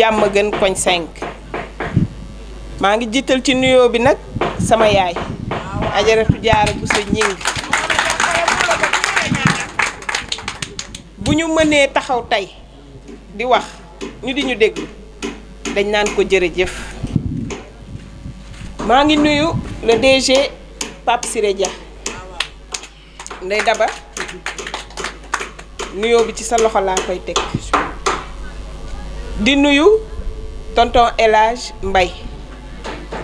Diamaguène koñ 5 maa ngi jiital ci nuyoo bi nag sama yaay Ajaratu Jaara Buso Ñing bu ñu mënee taxaw tey di wax ñu di ñu déglu dañ naan ko jërëjëf. maa ngi nuyu le DG Pape Siré Dia Ndey Daba nuyoo bi ci sa loxo laa koy teg di nuyu tonton El Hadj Mbaye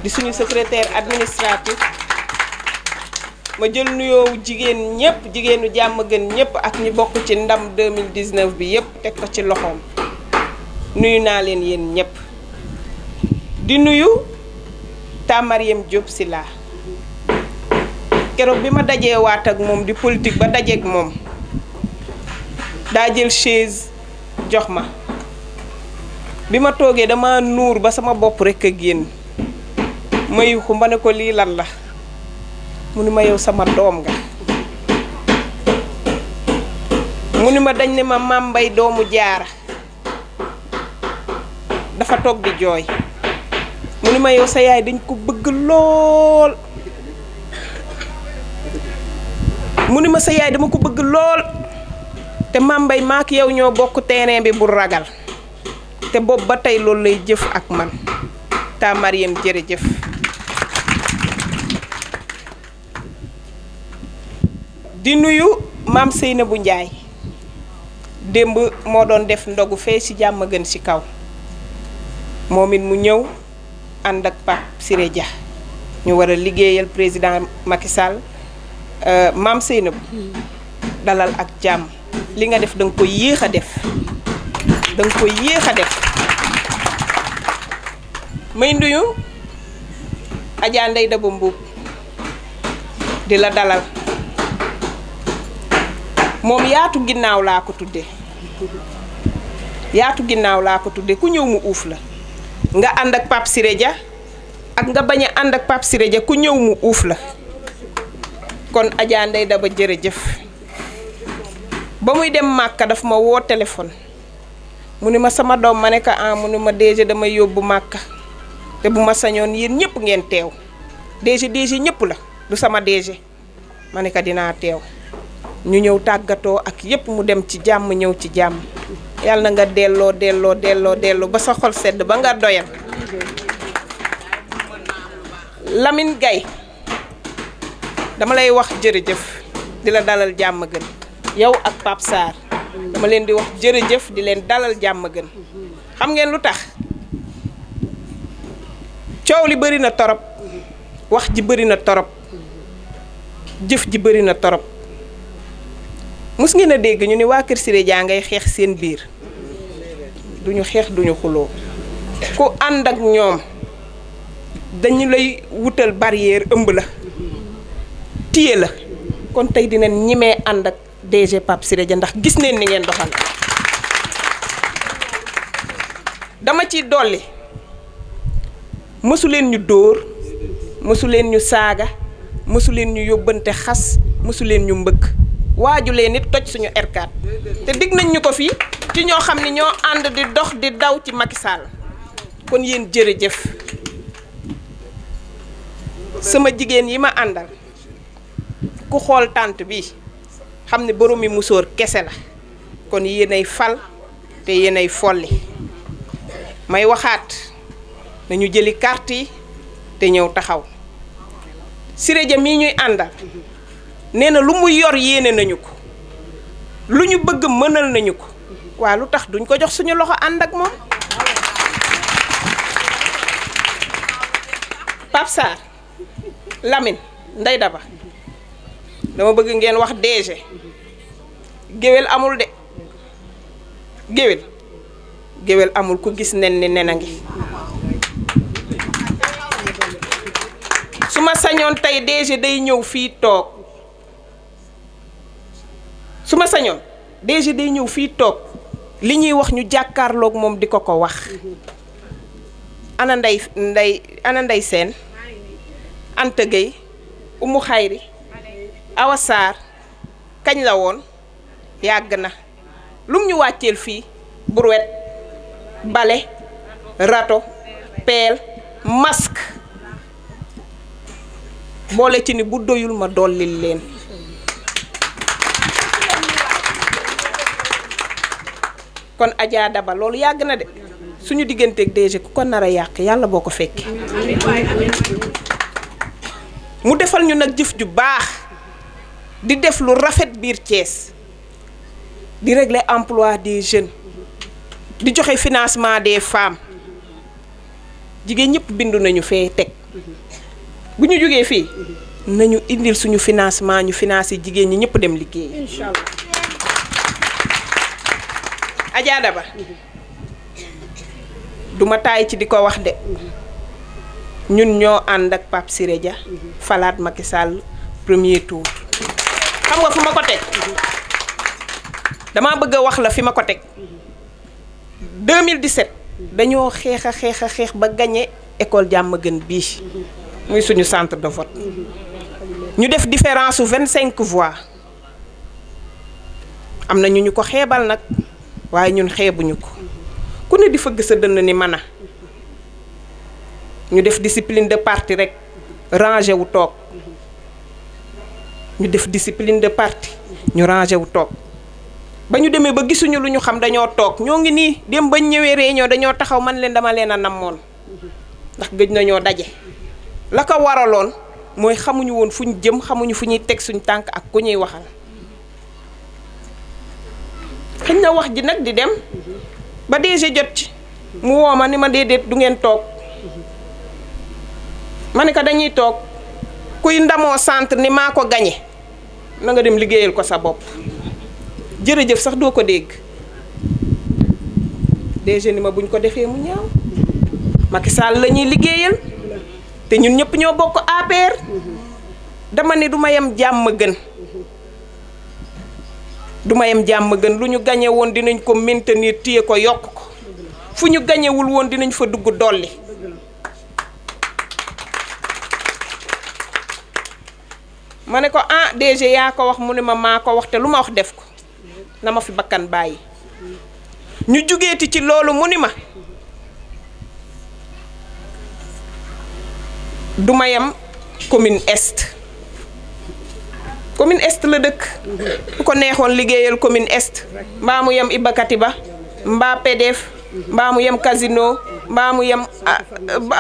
di suñu secrétaire administratif ma jël nuyoo jigéen ñëpp jigéenu Diamaguène ñëpp ak ñi bokk ci ndam 2019 bi yëpp teg ko ci loxoom nuyu naa leen yéen ñëpp di nuyu Ta Mariam Diop Sylla keroog bi ma dajee waat ak moom di politique ba dajeek moom daa jël chaise jox ma bi ma toogee dama nuur ba sama bopp rekk a génn ma yuxu ma ne ko lii lan la mu ni ma yow sama doom nga mu ni ma dañ ne ma Mame Mbaye doomu Jaara dafa toog di jooy mu ni ma yow sa yaay dañ ko bëgg lool mu ni ma sa yaay dama ko bëgg lool te Mame Mbaye maak yow ñoo bokk terrain bi bu ragal te boobu ba tey loolu lay jëf ak man Ta Mariam jërëjëf. di nuyu maam Seynabou Ndiaye démb moo doon def ndogu fee ci Diamaguène ci kaw moom it mu ñëw ànd ak Pape Siré Dia ñu war a liggéeyal président Macky Sall maam Seynabou dalal ak jàmm li nga def da nga ko yéex a def may nuyu Adja Ndey Daba Mbuub di la dalal moom yaatu ginnaaw laa ko tudde ku ñëw mu uuf la nga ànd ak Pape Siré Dia ak nga bañ a ànd ak Pape Siré Dia ku ñëw mu uuf la kon Adja Ndey Daba jërëjëf. ba muy dem Màkka daf ma woo téléphone mu ni ma sama doom ma ne ko mu ni ma DG damay yóbbu Màkka te bu ma sañoon yéen ñëpp ngeen teew DG ñëpp la du sama DG ma ne ko dinaa teew ñu ñëw tàggatoo ak yépp mu dem ci jàmm ñëw ci jàmm yàlla na nga delloo ba sa xol sedd ba nga doyal. Lamine Gaye dama lay wax jërëjëf di la dalal Diamaguène yow ak Pape Sarr dama leen di wax jërëjëf di leen dalal Diamaguène xam ngeen lu tax coow li bëri na torop wax ji bëri na torop jëf ji bëri na torop mus ngeen a dégg ñu ni waa Kër Siré Dia ngay xeex seen biir duñu xeex duñu xuloo ku ànd ak ñoom dañu lay wutal barrière ëmb la téye la kon tey dinañ ñimee ànd ak DG Pape Siré Dia ndax gis neen ni ngeen doxal. dama ci dolli mësu leen ñu dóor mësu leen ñu saaga mësu leen ñu yóbbante xas mësu leen ñu mbëkk waaju leen nit toj suñu R4 te dig nañ ñu ko fii ci ñoo xam ne ñoo ànd di dox di daw ci Macky Sall kon yéen jërëjëf. sama jigéen yi ma àndal ku xool tànt bi xam ne boroomi musóor kese la kon yéenay fal te yéenay folli may waxaat nañu jëli carte yi te ñëw taxaw Siré Dia mii ñuy àndal nee na lu mu yor yéene nañu ko lu ñu bëgg mënal nañu ko waa lu tax duñ ko jox suñu loxo ànd ak moom. Pape Sarr Lamine Ndey Daba dama bëgg ngeen wax DG géwél amul de géwél amul ku gis nen ni nen a ngi su ma sañoon tey DG day ñëw fii toog su ma sañoon DG day ñëw fii toog li ñuy wax ñu jàkkaarloog moom di ko wax ana ndey seen Anta Gueye Umu Xayri Awa Sarr kañ la woon yàgg na lum ñu wàcceel fii brouette bale râteau pelle masque boole ci ni bu doyul ma dollil leen kon Adja Daba loolu yàgg na de suñu digganteeg DG ku ko nar a yàq yàlla boo ko fekkee mu defal ñu nag jëf ju baax di def lu rafet biir Thiès di régler emploi des jeunes di joxe financement des femmes jigéen ñëpp bindu nañu fee teg bu ñu jógee fii nañu indil suñu financement ñu financer jigéen ñi ñëpp dem liggéey inshallah Adja Daba duma taay ci di ko wax de ñun ñoo ànd ak Pape Siré Dia falaat Macky Sall premier tour xam nga fu ma ko teg dama bëgg a wax la fi ma ko teg 2017 dañoo xeex ba gagné école Diamaguène bii muy suñu centre de vote ñu def différence su 25 voix am na ñu ko xeebal nag waaye ñun xeebuñu ko ku ne di fëgg sa dënn ni mën a ñu def discipline de parti rek rangé wu toog ñu def discipline de parti ñu rangé wu toog ba ñu demee ba gisuñu lu ñu xam dañoo toog ñoo ngi nii dem bañ ñëwee réunion dañoo taxaw man leen dama leen a namoon ndax gëj nañoo daje la ko waraloon mooy xamuñu woon fu ñu jëm xamuñu fu ñuy teg suñ tànk ak ku ñuy waxal xëñ na wax ji nag di dem ba DG jot ci mu woo ma ni ma déedéet du ngeen toog ma ne ko dañuy toog kuy ndamoo centre ni maa ko gañe na nga dem liggéeyal ko sa bopp jërëjëf sax doo ko dégg DG ni ma buñ ko defee mu ñaaw Macky Sall la ñuy liggéeyal te ñun ñëpp ñoo bokk APR dama ne du ma yem Diamaguène du ma yem Diamaguène lu ñu gañe woon dinañ ko maintenir téye ko yokk ko fu ñu gañewul woon dinañ fa dugg dolli ma ne ko ah DG yaa ko wax mu ne ma maa ko wax te lu ma wax def ko na ma fi bakkan bàyyi ñu jugeeti ci loolu mu ni ma du ma yem commune est la dëkk bu ko neexoon liggéeyal commune est mbaa mu yem Iba Katiba mbaa PDF mbaa mu yem casino mbaa mu yem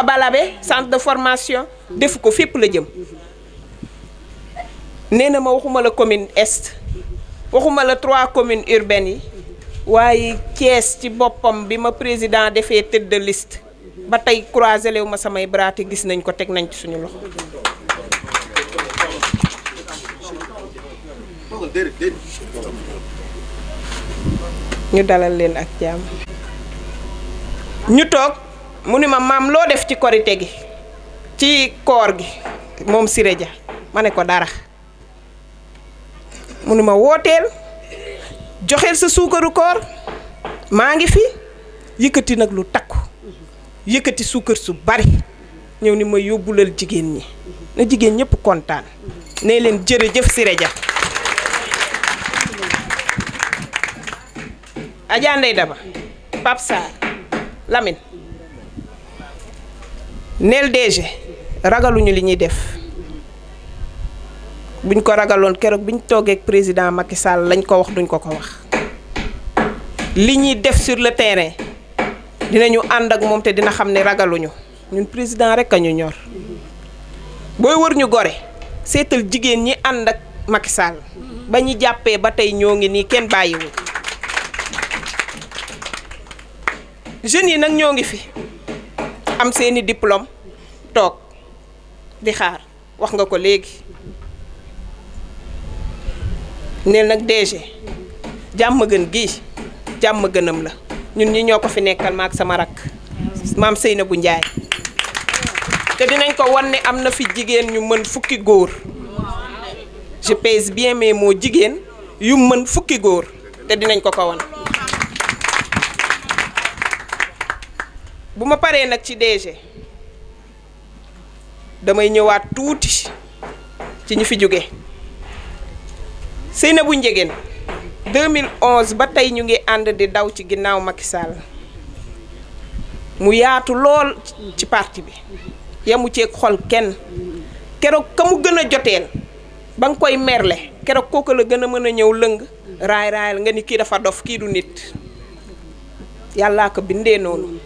Balabe centre de formation defu ko fépp la jëm nee na ma waxuma la commune est waxuma la 3 communes urbaines yi waaye Thiès ci boppam bi ma président defee tête de liste ba tey croisé lewu ma samay bras te gis nañ ko teg nañ ci suñu loxo ñu dalal leen ak jàmm ñu toog mu ni ma maam loo def ci korite gi ci koor gi moom Siré Dia ma ne ko dara mu ni ma wooteel joxeel sa suukaru koor maa ngi fi yëkkati nag lu takku yëkkati suukar su bari ñëw ni ma yóbbulal jigéen ñi na jigéen ñëpp kontaan ne leen jërëjëf Siré Dia Adja Ndeye Daba Pape Sarr Lamine neel DG ragaluñu li ñuy def buñ ko ragaloon keroog biñ toogee ak président Macky Sall lañ ko wax duñ ko wax li ñuy def sur le terrain dinañu ànd ak moom te dina xam ne ragaluñu ñun président rek a ñu ñor booy wër ñu gore seetal jigéen ñi ànd ak Macky Sall ba ñu jàppee ba tey ñoo ngi nii kenn bàyyiwul jeunes yi nag ñoo ngi fi am seeni diplôme toog di xaar wax nga ko léegi neel nag DG Diamaguène gii Diamaguènam la ñun ñi ñoo ko fi nekkal maak sama rakk maam Seynabou Ndiaye te dinañ ko wan ne am na fi jigéen ñu mën fukki góor je pèse bien mes mots jigéen yu mën fukki góor te dinañ ko wan bu ma paree nag ci DG damay ñëwaat tuuti ci ñu fi jóge Seynabou Ndiéguène 2011 ba tey ñu ngi ànd di daw ci ginnaaw Macky Sall mu yaatu lool ci parti bi yamu ceeg xol kenn keroog ka mu gën a joteel ba nga koy merle keroog kooku la gën a mën a ñëw lëng raayal nga ni kii dafa dof kii du nit yàllaa ko bindee noonu.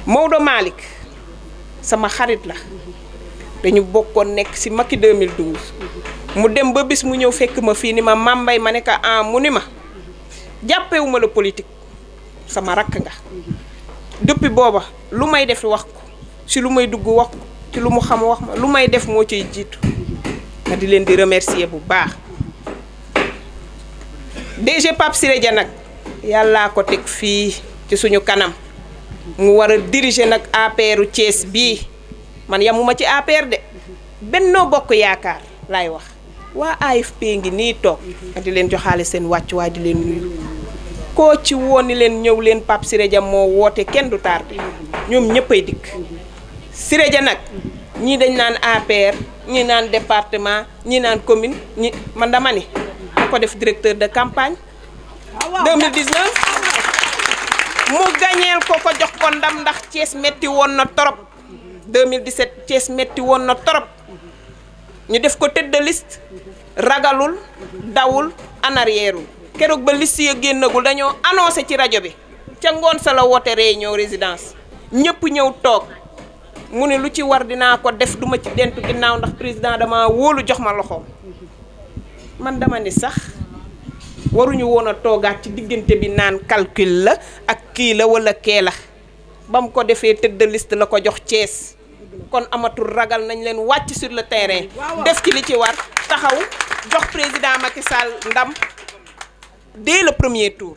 Maodo Malick sama xarit la dañu bokkoon nekk ci Macky 2012 mu dem ba bis mu ñëw fekk ma fii ni ma mambay ma ne ko mu ni ma jàppewuma la politique sama rakk nga depuis booba lu may def wax ko ci lu may dugg wax ko ci lu mu xam wax ma lu may def moo ciy jiitu ma di leen di remercier bu baax. DG Pape Siré Dia nag yàllaa ko teg fii ci suñu kanam mu war a diriger nag APRu Thiès bii man yamuma ci APR de Benno Bokk Yaakaar laay wax waa AFP ngi nii toog ma di leen joxaale seen wàccuwaay di leen nuyu koo ci woon ni leen ñëw leen Pape Siré Dia moo woote kenn du tardé ñoom ñëppay dikk. Siré Dia nag ñii dañ naan APR ñii naan département ñii naan commune ñi man dama ni da ko def directeur de campagne 2019 mu gañeel ko jox ko ndam ndax Thiès metti woon na torop 2017 Thiès metti woon na torop ñu def ko tête de liste ragalul dawul en arrièreul keroog ba liste ya génnagul dañoo annoncé ci rajo bi ca ngoon sa la woote réunion résidence ñëpp ñëw toog mu ne lu ci war dinaa ko def duma ci dentu ginnaaw ndax président dama wóolu jox ma loxoom man dama ni sax waruñu woon a toogaat ci diggante bi naan calcul la ak kii la wala kee la ba mu ko defee tête de liste la ko jox Thiès kon amatul ragal nañ leen wàcc sur le terrain def ci li ci war taxaw jox président Macky Sall ndam dès le premier tour.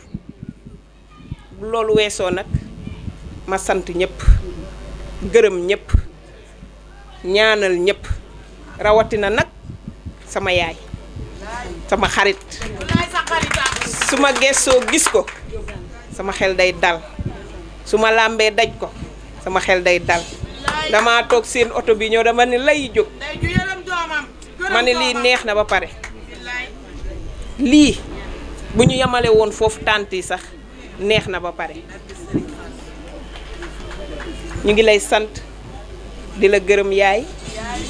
loolu weesoo nag ma sant ñëpp gërëm ñëpp ñaanal ñëpp rawatina nag sama yaay sama xarit su ma gëstoo gis ko sama xel day dal su ma làmbee daj ko sama xel day dal dama toog seen oto bi ñëw dama ne lay jóg ma ne lii neex na ba pare lii bu ñu yemale woon foofu tànt yi sax neex na ba pare ñu ngi lay sant di la gërëm yaay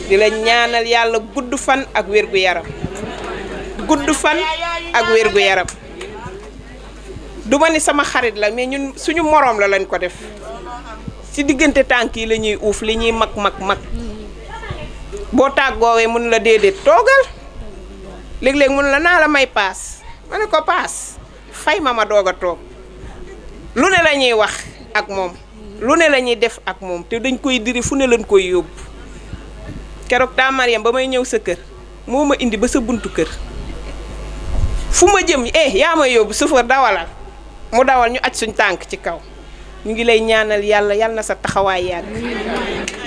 di la ñaanal yàlla gudd fan ak wér gu yaram gudd fan ak wér gu yaram du ma ni sama xarit la mais ñun suñu moroom la lañ ko def ci diggante tànk yi la ñuy uuf li ñuy mag boo tàggoowee mun la déedéet toogal léeg-léeg mun la naa la may paas ma ne ko paas fay ma doog a toog lu ne la ñuy wax ak moom lu ne la ñuy def ak moom te dañ koy diri fu ne lañ koy yóbbu keroog taa Mariam ba may ñëw sa kër moo ma indi ba sa buntu kër fu ma jëm yaa may yóbbu chauffeur dawalal mu dawal ñu aj suñ tànk ci kaw ñu ngi lay ñaanal yàlla yal na sa taxawaay yàgg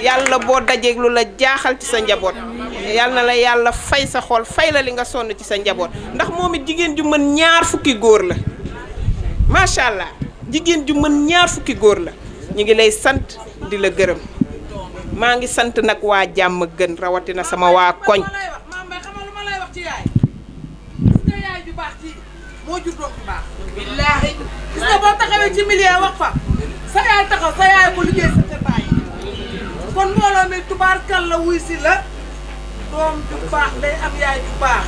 yàlla boo dajeeg lu la jaaxal ci sa njaboot yal na la yàlla fay sa xol fay la li nga sonn ci sa njaboot ndax moom it jigéen ju mën ñaar fukki góor la macha allah jigéen ju mën ñaar fukki góor la ñu ngi lay sant di la gërëm maa ngi sant nag waa jàmm gën rawatina sama waa koñ. moo jur doom bu baax billaahi gis nga boo taxawee ci milieu wax fa sa yaay taxaw sa yaay ko liggéey sa kër baay kon mbooloo mi tubaarkal la wuy si la doom ju baax day am yaay ju baax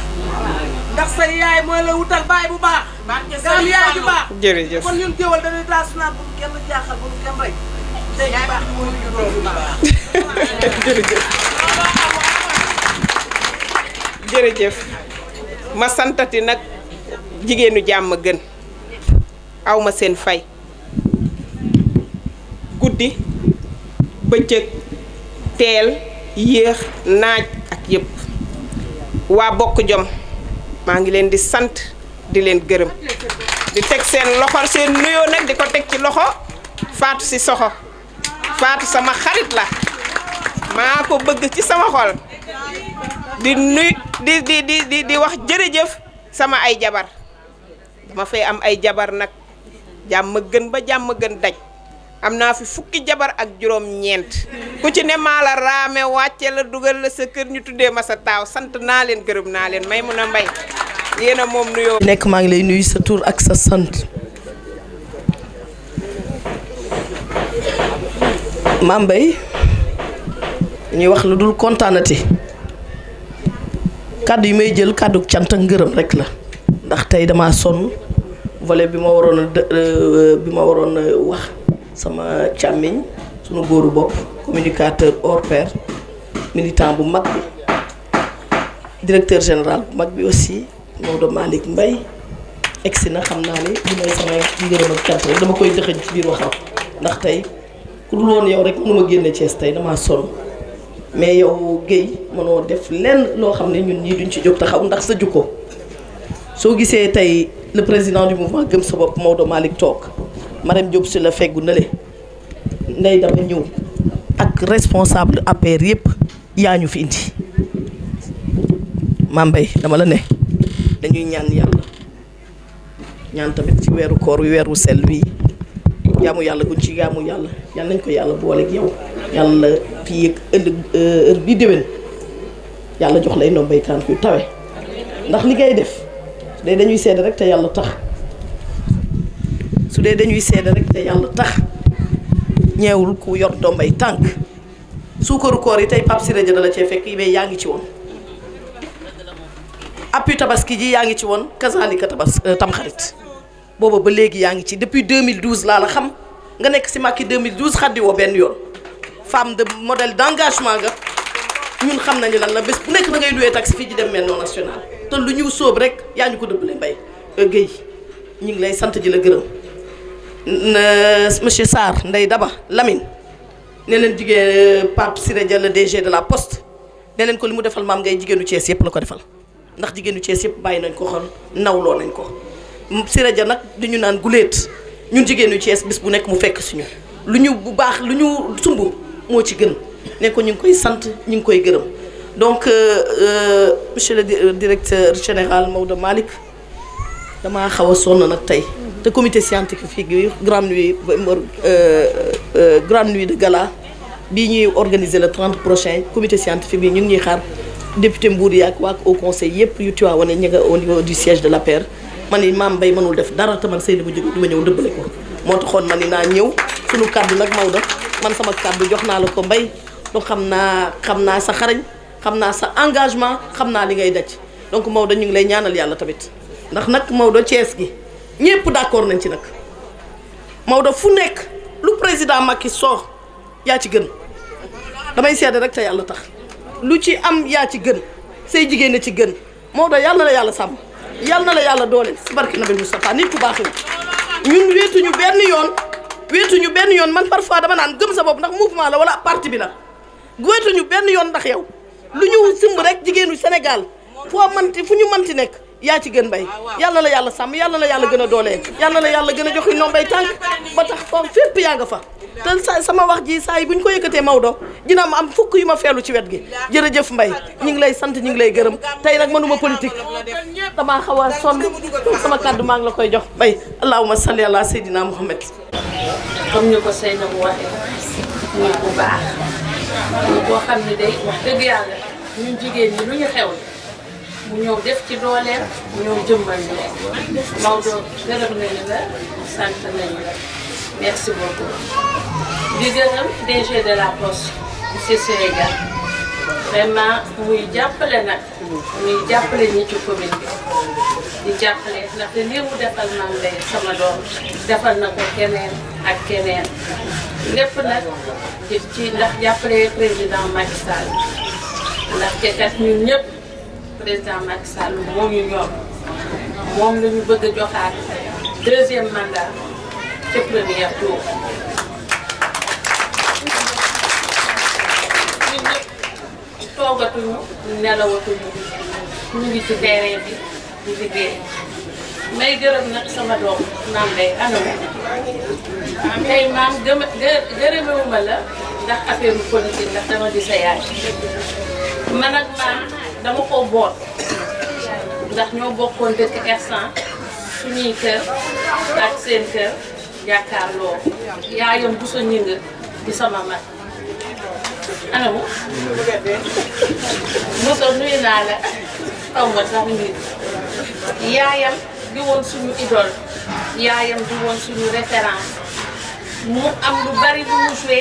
ndax sa yaay mooy la wutal baay bu baax nga am yaay ju baax jërëjëf kon ñun géwal dañuy daa su naan bu kenn jaaxal bu kenn rek day baax mooy jur doom bu baax jërëjëf ma santati nag jigéenu jàmm gën awma seen fay guddi bëccëg teel yéex naaj ak yëpp waa bokk jom maa ngi leen di sant di leen gërëm di teg seen loxo seen nuyoo nag di ko teg ci loxo Fatou si soxo Fatou sama xarit la maa ko bëgg ci sama xol di nuy di wax jërëjëf sama ay jabar dama fay am ay jabar nag jàmm gën ba jàmm gën daj am naa fi fukki jabar ak juróom-ñeent ku ci ne maa la raame wàcce la dugal la sa kër ñu tuddee ma sa taaw sant naa leen gërëm naa leen may mun a mbay yéen a moom nuyoo. nekk maa ngi lay nuyu sa tur ak sa sant Mame Mbaye ñuy wax lu dul kontaanati kàddu yi may jël kàddu cant ak ngërëm rek la ndax tey damaa sonn volet bi ma waroon a wax sama càmmiñ sunu góoru bopp communicateur hors pair militant bu mag bi directeur général bu mag bi aussi Maodo Malick Mbaye egsi na xam naa ni li may samay ngërëm ak cant rek dama koy dëxëñ ci biir waxam ndax tey ku dul woon yow rek mënuma génne Thiès tey damaa sonn mais yow Guèye mënoo def lenn loo xam ne ñun ñii duñ ci jóg taxaw ndax sa jukko soo gisee tey le président du mouvement Gëm sa bopp Maodo Malick toog Marème Diop si la feggu nële ndey dama ñëw ak responsable APR yépp yaa ñu fi indi Mame Mbaye dama la ne dañuy ñaan yàlla ñaan tamit ci weeru koor wi weeru sell wi jaamu yàlla guñ ci jaamu yàlla yal nañ ko yàlla booleeg yow yàlla fii ak ëllëg heure bi déwén yàlla jox lay ndombay tànk yu tawe ndax li ngay def su dee dañuy seede rek te yàlla tax ñeewul ku yor ndombay tànk suukaru koor yi tey Pape Siré Dia dala cee fekk yi mais yaa ngi ci woon appui tabaski ji yaa ngi ci woon kazalika tamxarit booba ba léegi yaa ngi ci depuis 2012 laa la xam nga nekk si Macky 2012 xaddi woo benn yoon femme de modèle d'engagement nga ñun xam nañu lan la bés bu nekk da ngay loué taxi fii di dem Médina National te lu ñu sóob rek yaa ñu ko dëbbale Mbaye Guèye ñu ngi lay sant ji la gërëm monsieur Sarr Ndeye Daba Lamine ne leen jigéen Pape Siré Dia le DG de la Poste ne leen ko li mu defal Mame Mbaye jigéenu Thiès yëpp la ko defal ndax jigéenu Thiès yëpp bàyyi nañ ko xol nawloo nañ ko Siré Dia nag di ñu naan guléet ñun jigéenu Thiès bis bu nekk mu fekk suñu lu ñu bu baax lu ñu sumb moo ci gën ne ko ñu ngi koy sant ñu ngi koy gërëm donc monsieur le directeur général Maodo Malick damaa xaw a sonn nag tey te comité scientifique yi grande nuit de gala bii ñuy organiser le 30 prochain comité scientifique bi ñu ngi ñuy xaar député Mbour yi ak waa au conseil yëpp yu Tivaouane ñi nga au niveau du siège de l'APR man ni Mame Mbaye mënul def dara te man Seydou bu jóg du ma ñëw dëbbale ko moo taxoon man ni naa ñëw suñu kàddu nag Maodo man sama kàddu jox naa la ko Mbaye donc xam naa sa xarañ xam naa sa engagement xam naa li ngay daj donc Maodo ñu ngi lay ñaanal yàlla tamit ndax nag Maodo Thiès gi ñëpp d'accord nañ ci nag Maodo fu nekk lu président Macky soo yaa ci gën damay seede rek te yàlla tax lu ci am yaa ci gën say jigéen na ci gën Maodo yàlla na la yàlla sàmm yàlla na la yàlla dooleel si barke Nabi Moustapha nit ku baax ñun wéetuñu benn yoon man parfois dama naan gëm sa bopp ndax mouvement la wala parti bi la wéetuñu benn yoon ndax yow lu ñu simb rek jigéenu Sénégal fu ñu manti nekk yaa ci gën Mbaye yàlla la yàlla sàmm yàlla la yàlla gën a dooleel yàlla la yàlla gën a jox nombay tànk ba tax foofu fépp yaa nga fa te sama wax ji saa yi bu ñu ko yëkkatee Maodo dina ma am fukk yu ma feelu ci wet gi jërëjëf Mbaye ñu ngi lay sant ñu ngi lay gërëm tey nag mënuma politique damaa xaw a sonn sama kàddu maa ngi la koy jox Mbaye allahumma salli ala Seydina Muhammad comme ñu ko Seydou bu waxee muy bu baax muy boo xam ne day wax dëgg yàlla ñun jigéen ñi lu ñu xew mu ñëw def ci dooleem mu ñëw jëmbal ñu Maodo gërëm nañu la sant nañu la merci beaucoup di gërëm DG de la Poste monsieur Siré Dia vraiment muy jàppale nag muy jàppale ñi ci commune bi di jàppale ndaxte lii mu defal Mame Mbaye sama doom defal na ko keneen ak keneen lépp nag ci ndax jàppale président Macky Sall ndaxte kat ñun ñëpp président Macky Sall moo ñu ñor moom la ñu bëgg a joxaat deuxième mandat ca premier tour. ñun ñëpp toogatuñu nelawatuñu ñu ngi ci terrain bi di liggéey may gërëm nag sama doom Mame Mbaye anam tey maam gërëmewuma la ndax affaire politique ndax dama di sa yaay man ak maam dama ko boot ndax ñoo bokkoon dëkk R100 suñuy kër ak seen kër jàkkaarloo yaayam bu sa ñing di sama mag anamu moso nuyu naa la xaw ma sax nit yaayam di woon suñu idole yaayam di woon suñu référence mu am lu bari lu mu joué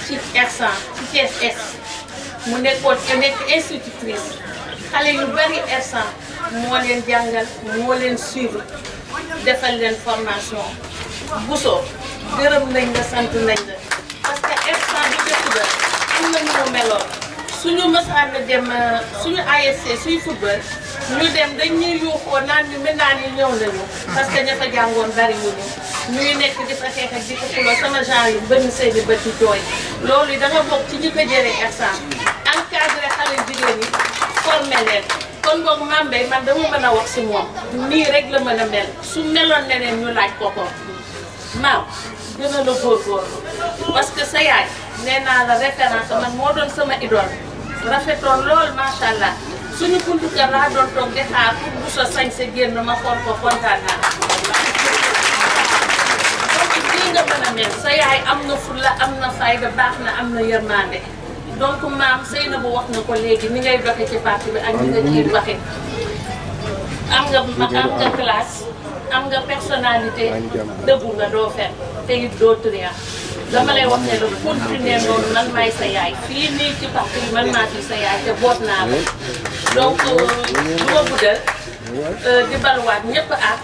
ci R100 ci Thiès Est mu nekk institutrice xale yu bari R100 moo leen jàngal moo leen suivre defal leen formation Bousso gërëm nañ la sant nañ la parce que R100 bi dëkk ba am na ñu mu meloon suñu mësaan a dem suñu ASC suy football ñu dem dañ ñuy yuuxoo naan ñu maintenant ni ñëw nañu parce que ña fa jàngoon bari wuñu ñuy nekk di fa xeex ak di ko xuloo sama genre yi bënn seeni bët di jooy loolu yi da nga bokk ci ñi ko jëlee R100 encadré xale jigéen yi formé leen kon boog Mame Mbaye man dama mën a wax si moom nii rek la mën a mel su meloon neneen ñu laaj ko ko maam gën a la góorgóorlu parce que sa yaay nee naa la référence man moo doon sama idole rafetoon lool macha allah suñu buntu kër laa doon toog di xaar pour bu sa sañ sa génn ma xool ko kontaan naa donc lii nga mën a mel sa yaay am na fulla am na fayda baax na am na yërmande donc maam Seynabou wax na ko léegi ni ngay doxe ci parti bi ak ni nga ciy waxe am nga classe am nga personnalité dëggu nga doo fen te it doo triant dama lay wax ne la continuer noonu man maay sa yaay fii nii ci parti bi man maa fi sa yaay te boot naa la donc du ma guddal di baluwaat ñëpp ak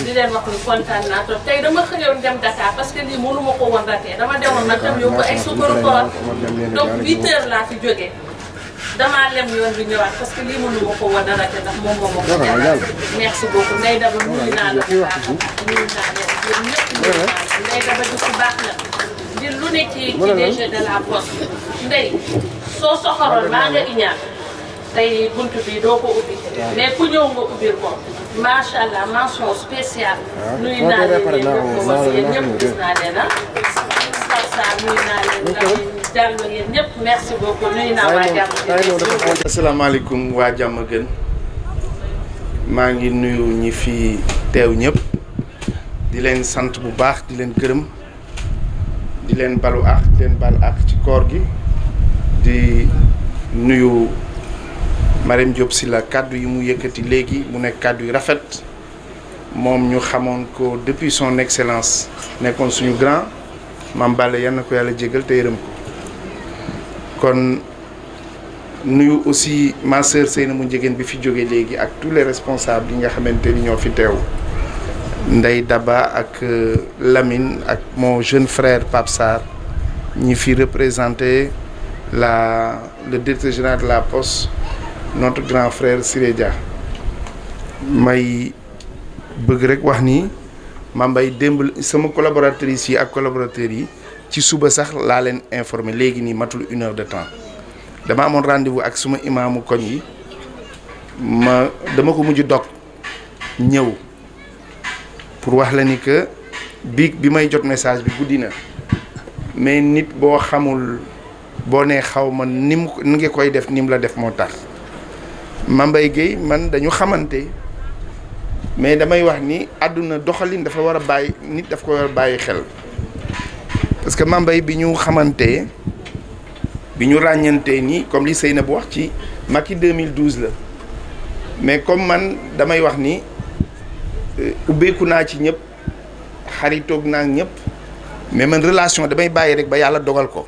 di leen wax ni kontaan naa trop tey dama xëyoon dem Dakar parce que lii mënu ma ko woon ratee dama demoon nag tam yóbbu ay sukkaru koor donc 8 heures laa fi jógee damaa lem yoon bi ñëwaat parce que lii mënu ma ko woon a ratee ndax moom moo ma ko jaral merci beaucoup Ndeye Daba nuyu naa la bu baax nuyu naa leen yéen ñëpp nuyu naa Ndeye Daba di ku baax la di lu ne ci DG de la Poste Ndeye soo soxoroon maa nga iñaan tey buntu bi doo ko ubbi mais ku ñëw nga ubbil ko macha allah mention spéciale. nuyu naa leen yéen ñëpp gis naa leen ah. Sarr nuyu naa leen ndax Diallo yéen ñëpp merci beaucoup nuyu naa waa Diamaguène. asalaamaaleykum waa Diamaguène maa ngi nuyu ñi fi teew ñëpp di leen sant bu baax di leen gërëm di leen balu ak di leen bal ak ci koor gi di nuyu. Marème Diop Sylla kàddu yi mu yëkkati léegi mu nekk kàddu yu rafet moom ñu xamoon ko depuis son excellence nekkoon suñu grand Mame Balla yal na ko yàlla jégal te yërëm ko kon nuyu aussi ma sœur Seynabou Ndiéguène bi fi jóge léegi ak tous les responsables yi nga xamante ni ñoo fi teew Ndeye Daba ak Lamine ak mon jeune frère Pape Sarr ñi fi représenté le directeur général de la Poste notre grand frère Siré Dia may bëgg rek wax ni Mame Mbaye démb sama collaboratrices yi ak collaborateurs yi ci suba sax laa leen informé léegi nii matul 1 heure de temps dama amoon rendez-vous ak suma imaamu koñ yi dama ko mujj dog ñëw pour wax la ni que bi may jot message bi guddi na mais nit boo xamul boo nee xaw ma ni nga koy def ni mu la def moo tax Mame Mbaye Guèye man dañu xamante mais damay wax ni àdduna doxalin dafa war a bàyyi nit daf ko war a bàyyi xel parce que Mame Mbaye bi ñu xamante bi ñu ràññantee nii comme li Seynabou wax ci Macky 2012 la mais comme man damay wax ni ubbeeku naa ci ñëpp xaritoog naa ñëpp mais man relation damay bàyyi rek ba yàlla dogal ko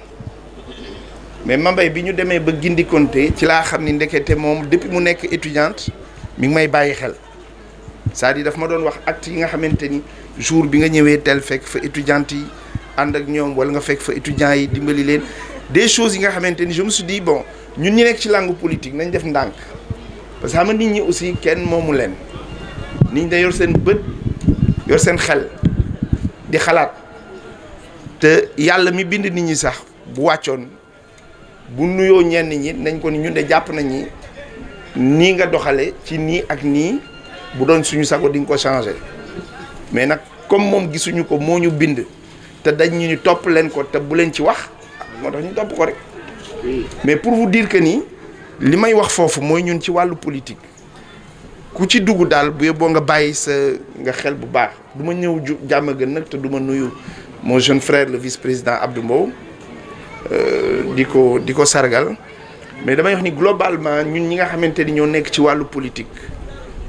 mais Mame Mbaye bi ñu demee ba gindikonte ci laa xam ni ndekete moom depuis mu nekk étudiante mi ngi may bàyyi xel c'est-à-dire daf ma doon wax acte yi nga xamante ni jour bi nga ñëwee tel fekk fa étudiante yi ànd ak ñoom wala nga fekk fa étudiants yi dimbali leen des choses yi nga xamante ni je me suis dit bon ñun ñi nekk ci langue politique nañ def ndànk parce que xam nga nit ñi aussi kenn moomu leen nit ñi da yor seen bët yor seen xel di xalaat te yàlla mi bind nit ñi sax bu wàccoon bu nuyoo ñenn ñi nañ ko ni ñun de jàpp nañ ni nii nga doxale ci nii ak nii bu doon suñu sago di nga ko changé mais nag comme moom gisuñu ko moo ñu bind te dañ ñu ni topp leen ko te bu leen ci wax moo tax ñu topp ko rek mais pour vous dire que ni li may wax foofu mooy ñun ci wàllu politique ku ci dugg daal bu yóbboo nga bàyyi sa nga xel bu baax du ma ñëw Diamaguène nag te du ma nuyu mon jeune frère le vice-président Abdou Mbow di ko sargal mais damay wax ni globalement ñun ñi nga xamante ni ñoo nekk ci wàllu politique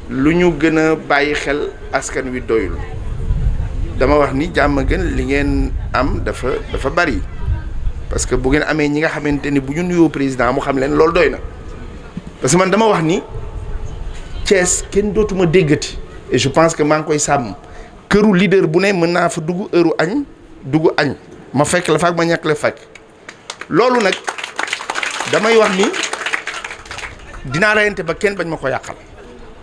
lu ñu gën a bàyyi xel askan wi doyul dama wax ni Diamaguène li ngeen am dafa bari parce que bu ngeen amee ñi nga xamante ni bu ñu nuyoo président mu xam leen loolu doy na parce que man dama wax ni Thiès kenn dootuma déggati et je pense que maa ngi koy sàmm këru leader bu ne mën naa fa dugg heure dugg añ ma fekk la fak ma ñàkk la fekk loolu nag damay wax ni dinaa reyante ba kenn bañ ma ko yàqal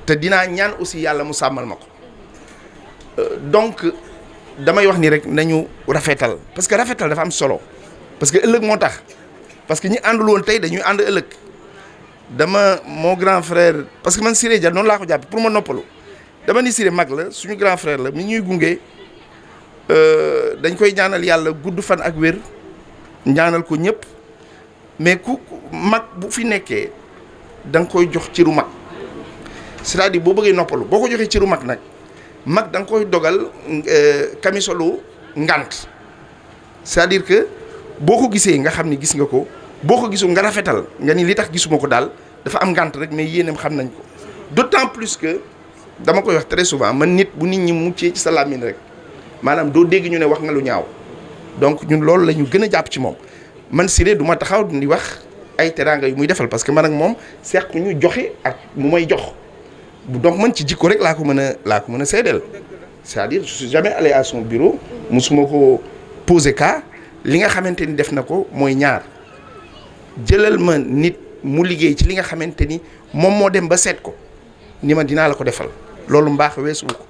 te dinaa ñaan aussi yàlla mu sàmmal ma ko donc damay wax ni rek nañu rafetal parce que rafetal dafa am solo parce que ëllëg moo tax parce que ñi àndul woon tey dañuy ànd ëllëg dama mon grand frère parce que man Siré Dia noonu laa ko jàppe pour ma noppalu dama ni Siré mag la suñu grand frère la mi ñuy gunge dañ koy ñaanal yàlla gudd fan ak wér ñaanal ko ñëpp mais ku mag bu fi nekkee da nga koy jox ciru mag c'est-à-dire boo bëggee noppalu boo ko joxee ciru mag nag mag da nga koy dogal camisolu ngant c'est-à-dire que boo ko gisee nga xam ni gis nga ko boo ko gisul nga rafetal nga ni li tax gisuma ko daal dafa am ngant rek mais yéenam xam nañ ko d'autant plus que dama koy wax très souvent man nit bu nit ñi muccee ci sa làmmiñ rek maanaam doo dégg ñu ne wax nga lu ñaaw donc ñun loolu la ñu gën a jàpp ci moom man Siré du ma taxaw di wax ay teraanga yu muy defal parce que man ak moom seq ñu joxe ak mu may jox donc man ci jikko rek laa ko mën a seedeel c'est-à-dire je suis jamais allé à son bureau musuma ko poser cas li nga xamante ni def na ko mooy ñaar jëlal ma nit mu liggéey ci li nga xamante ni moom moo dem ba seet ko ni ma dinaa la ko defal loolu mbaax weesuwu ko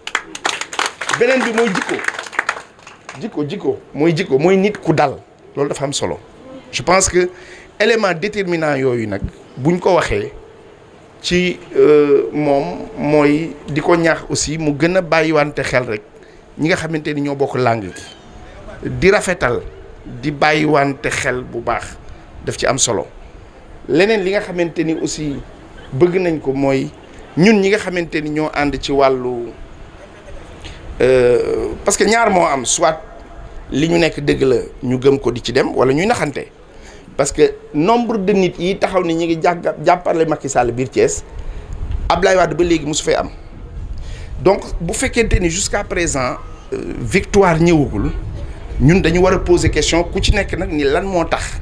beneen bi mooy jikko mooy nit ku dal loolu dafa am solo je pense que élément déterminant yooyu nag buñ ko waxee ci moom mooy di ko ñaax aussi mu gën a bàyyiwante xel rek ñi nga xamante ni ñoo bokk langue gi di rafetal di bàyyiwante xel bu baax daf ci am solo leneen li nga xamante ni aussi bëgg nañ ko mooy ñun ñi nga xamante ni ñoo ànd ci wàllu parce que ñaar moo am soit li ñu nekk dëgg la ñu gëm ko di ci dem wala ñuy naxante parce que nombre de nit yi taxaw ni ñi ngi jàppale Macky Sall biir Thiès Abdoulaye Wade ba léegi mosu fee am donc bu fekkente ni jusqu'à présent victoire ñëwagul ñun dañu war a poser question ku ci nekk nag ni lan moo tax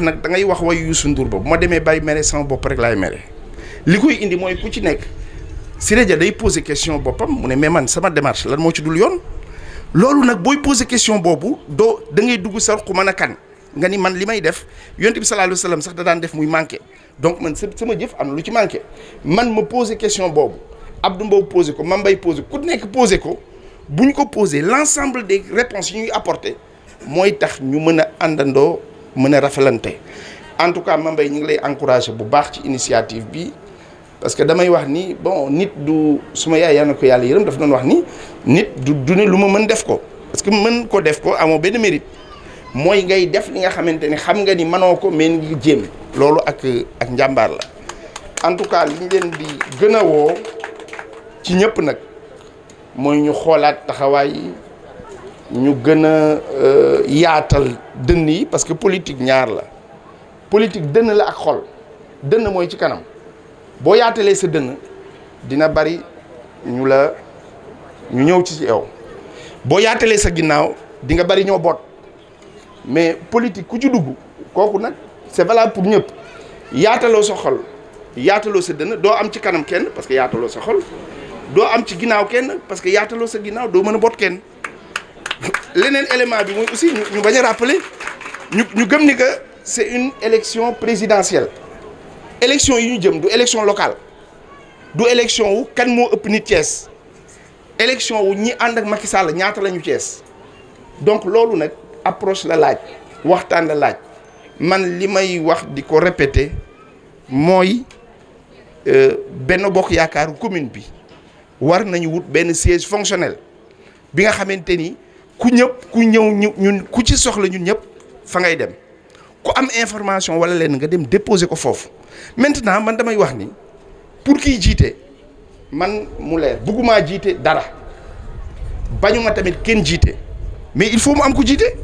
nag da ngay wax wayu Youssou Ndour ba bu ma demee bay mere sama bopp rek laay mere li koy indi mooy ku ci nekk Siré Dia day poser question boppam mu ne mais man sama démarche lan moo ci dul yoon loolu nag booy poser question boobu da ngay dugg sa ruq mën a kan nga ni man li may def yonent bi sallallahu alayhi wasallam sax da daan def muy manqué donc man sama jëf am na lu ci manqué man ma poser question boobu Abdou Mbow poser ko Mame Mbaye poser ku nekk poser ko bu ñu ko poser l'ensemble des réponses yi ñuy apporter mooy tax ñu mën a àndandoo mën a rafalante en tout cas Mame Mbaye ñu ngi lay encourager bu baax ci initiative bi parce que damay wax ni bon nit du suma yaay yaa na ko yàlla yërëm daf doon wax ni nit du ne lu ma mën def ko parce que mën ko def ko amoo benn mérite mooy ngay def li nga xamante ni xam nga ni mënoo ko mais ngi jéem loolu ak njàmbaar la en tout cas li ñu leen di gën a woo ci ñëpp nag mooy ñu xoolaat taxawaay yi ñu gën a yaatal dënn yi parce que politique ñaar la politique dënn la ak xol dënn mooy ci kanam boo yaatalee sa dënn dina bari ñu ñëw ci yow boo yaatalee sa ginnaaw di nga bari ñoo boot mais politique ku ci dugg kooku nag c'est valable pour ñëpp yaataloo sa xol yaataloo sa dënn doo am ci kanam kenn parce que yaataloo sa xol doo am ci ginnaaw kenn parce que yaataloo sa ginnaaw doo mën a boot kenn leneen élément bi mooy aussi ñu bañ a rappeler ñu gëm ni que c'est une élection présidentielle élection yi ñu jëm du élection locale du élection wu kan moo ëpp nit Thiès élection wu ñi ànd ak Macky Sall ñaata la ñu Thiès donc loolu nag approche la laaj waxtaan la laaj man li may wax di ko répéter mooy Benno Bokk Yaakaar commune bi war nañu wut benn siège fonctionnel bi nga xamante ni ku ñëw ñun ku ci soxla ñun ñëpp fa ngay dem ku am information wala leen nga dem déposer ko foofu maintenant man damay wax ni pour kiy jiite man mu leer bëgguma jiite dara bañuma tamit kenn jiite mais il faut mu am ko jiite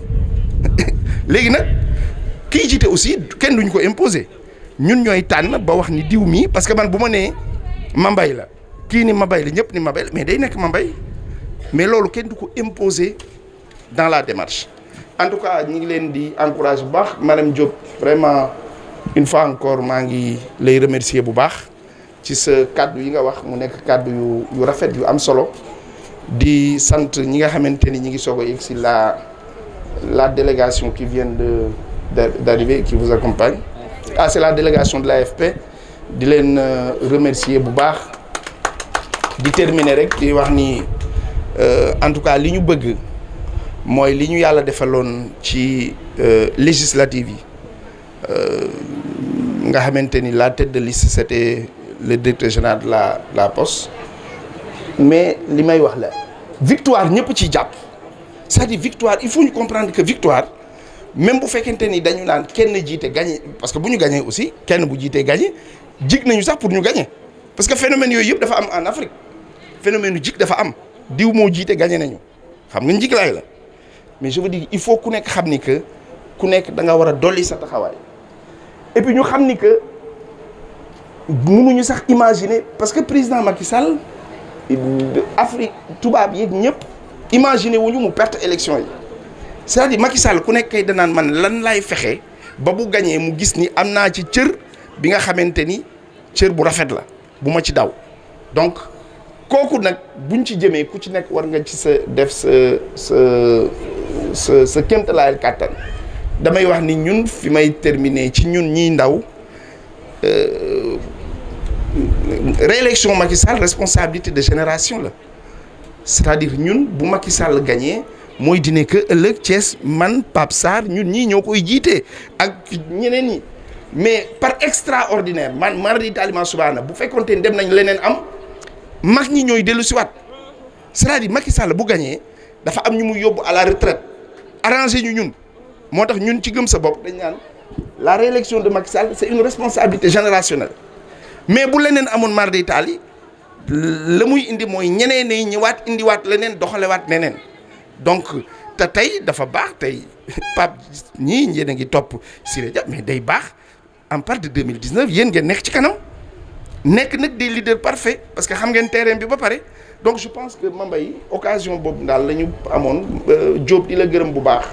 léegi nag kiy jiite aussi kenn duñ ko imposer ñun ñooy tànn ba wax ni diw mii parce que man bu ma nee Mame Mbaye la kii ni Mame Mbaye la ñëpp ni Mame Mbaye la mais day nekk Mame Mbaye mais loolu kenn du ko imposer dans la démarche en tout cas ñi ngi leen di encourager bu baax madame Diop vraiment une fois encore maa ngi lay remercier bu baax ci sa kàddu yi nga wax mu nekk kàddu yu rafet yu am solo di sant ñi nga xamante ni ñi ngi soog a yegg si la délégation qui vient d'arriver qui vous accompagne. Ah, c'est la délégation de l'AFP di leen remercier bu baax di terminer rek di wax ni en tout cas li ñu bëgg mooy li ñu yàlla defaloon ci législative yi nga xamante ni la tête de liste c'était le directeur général de la poste mais li may wax la victoire ñëpp ci jàpp c'est-à-dire victoire il faut ñu comprendre que victoire même bu fekkente ni dañu naan kenn jiite gagné parce que bu ñu gagné aussi kenn bu jiitee gagné jig nañu sax pour ñu gagné parce que phénomène yooyu yëpp dafa am en Afrique phénomène yu jig dafa am diw moo jiite gagné nañu xam nga njiglaay la mais je veux dire il faut ku nekk xam ni que ku nekk da nga war a dolli sa taxawaay et puis ñu xam ni que mënuñu sax imaginer parce que président Macky Sall Afrique tubaab yeeg ñëpp imaginer wuñu mu perte élection yi c'est-à-dire Macky Sall ku nekk kay danaan man lan laay fexe ba bu gañee mu gis ni am naa ci cër bi nga xamante ni cër bu rafet la bu ma ci daw donc kooku nag buñ ci jëmee ku ci nekk war nga ci sa def sa kéemtalaayal kàttan damay wax ni ñun fi may terminer ci ñun ñiy ndaw réélection Macky Sall responsabilité de génération la c'est-à-dire ñun bu Macky Sall gagné mooy dine que ëllëg Thiès man Pape Sarr ñun ñii ñoo koy jiite ak ñeneen ñi mais par extraordinaire man mardi taliman subhaana bu fekkonte ni dem nañ leneen am mag ñi ñooy dellu si waat c'est-à-dire Macky Sall bu gagné dafa am ñu muy yóbbu à la retraite arrangé ñu ñun moo tax ñun ci gëm sa bopp dañ naan la réélection de Macky Sall c'est une responsabilité générationnelle mais bu leneen amoon mardi tali la muy indi mooy ñeneen ñi ñëwaat indiwaat leneen doxalewaat neneen donc te tey dafa baax tey Pape ñii yéen a ngi topp Siré Dia mais day baax en part de 2019 yéen ngeen nekk ci kanam nekk nag des leaders parfaits parce que xam ngeen terrain bi ba pare donc je pense que Mambay occasion boobu daal la ñu amoon Diop di la gërëm bu baax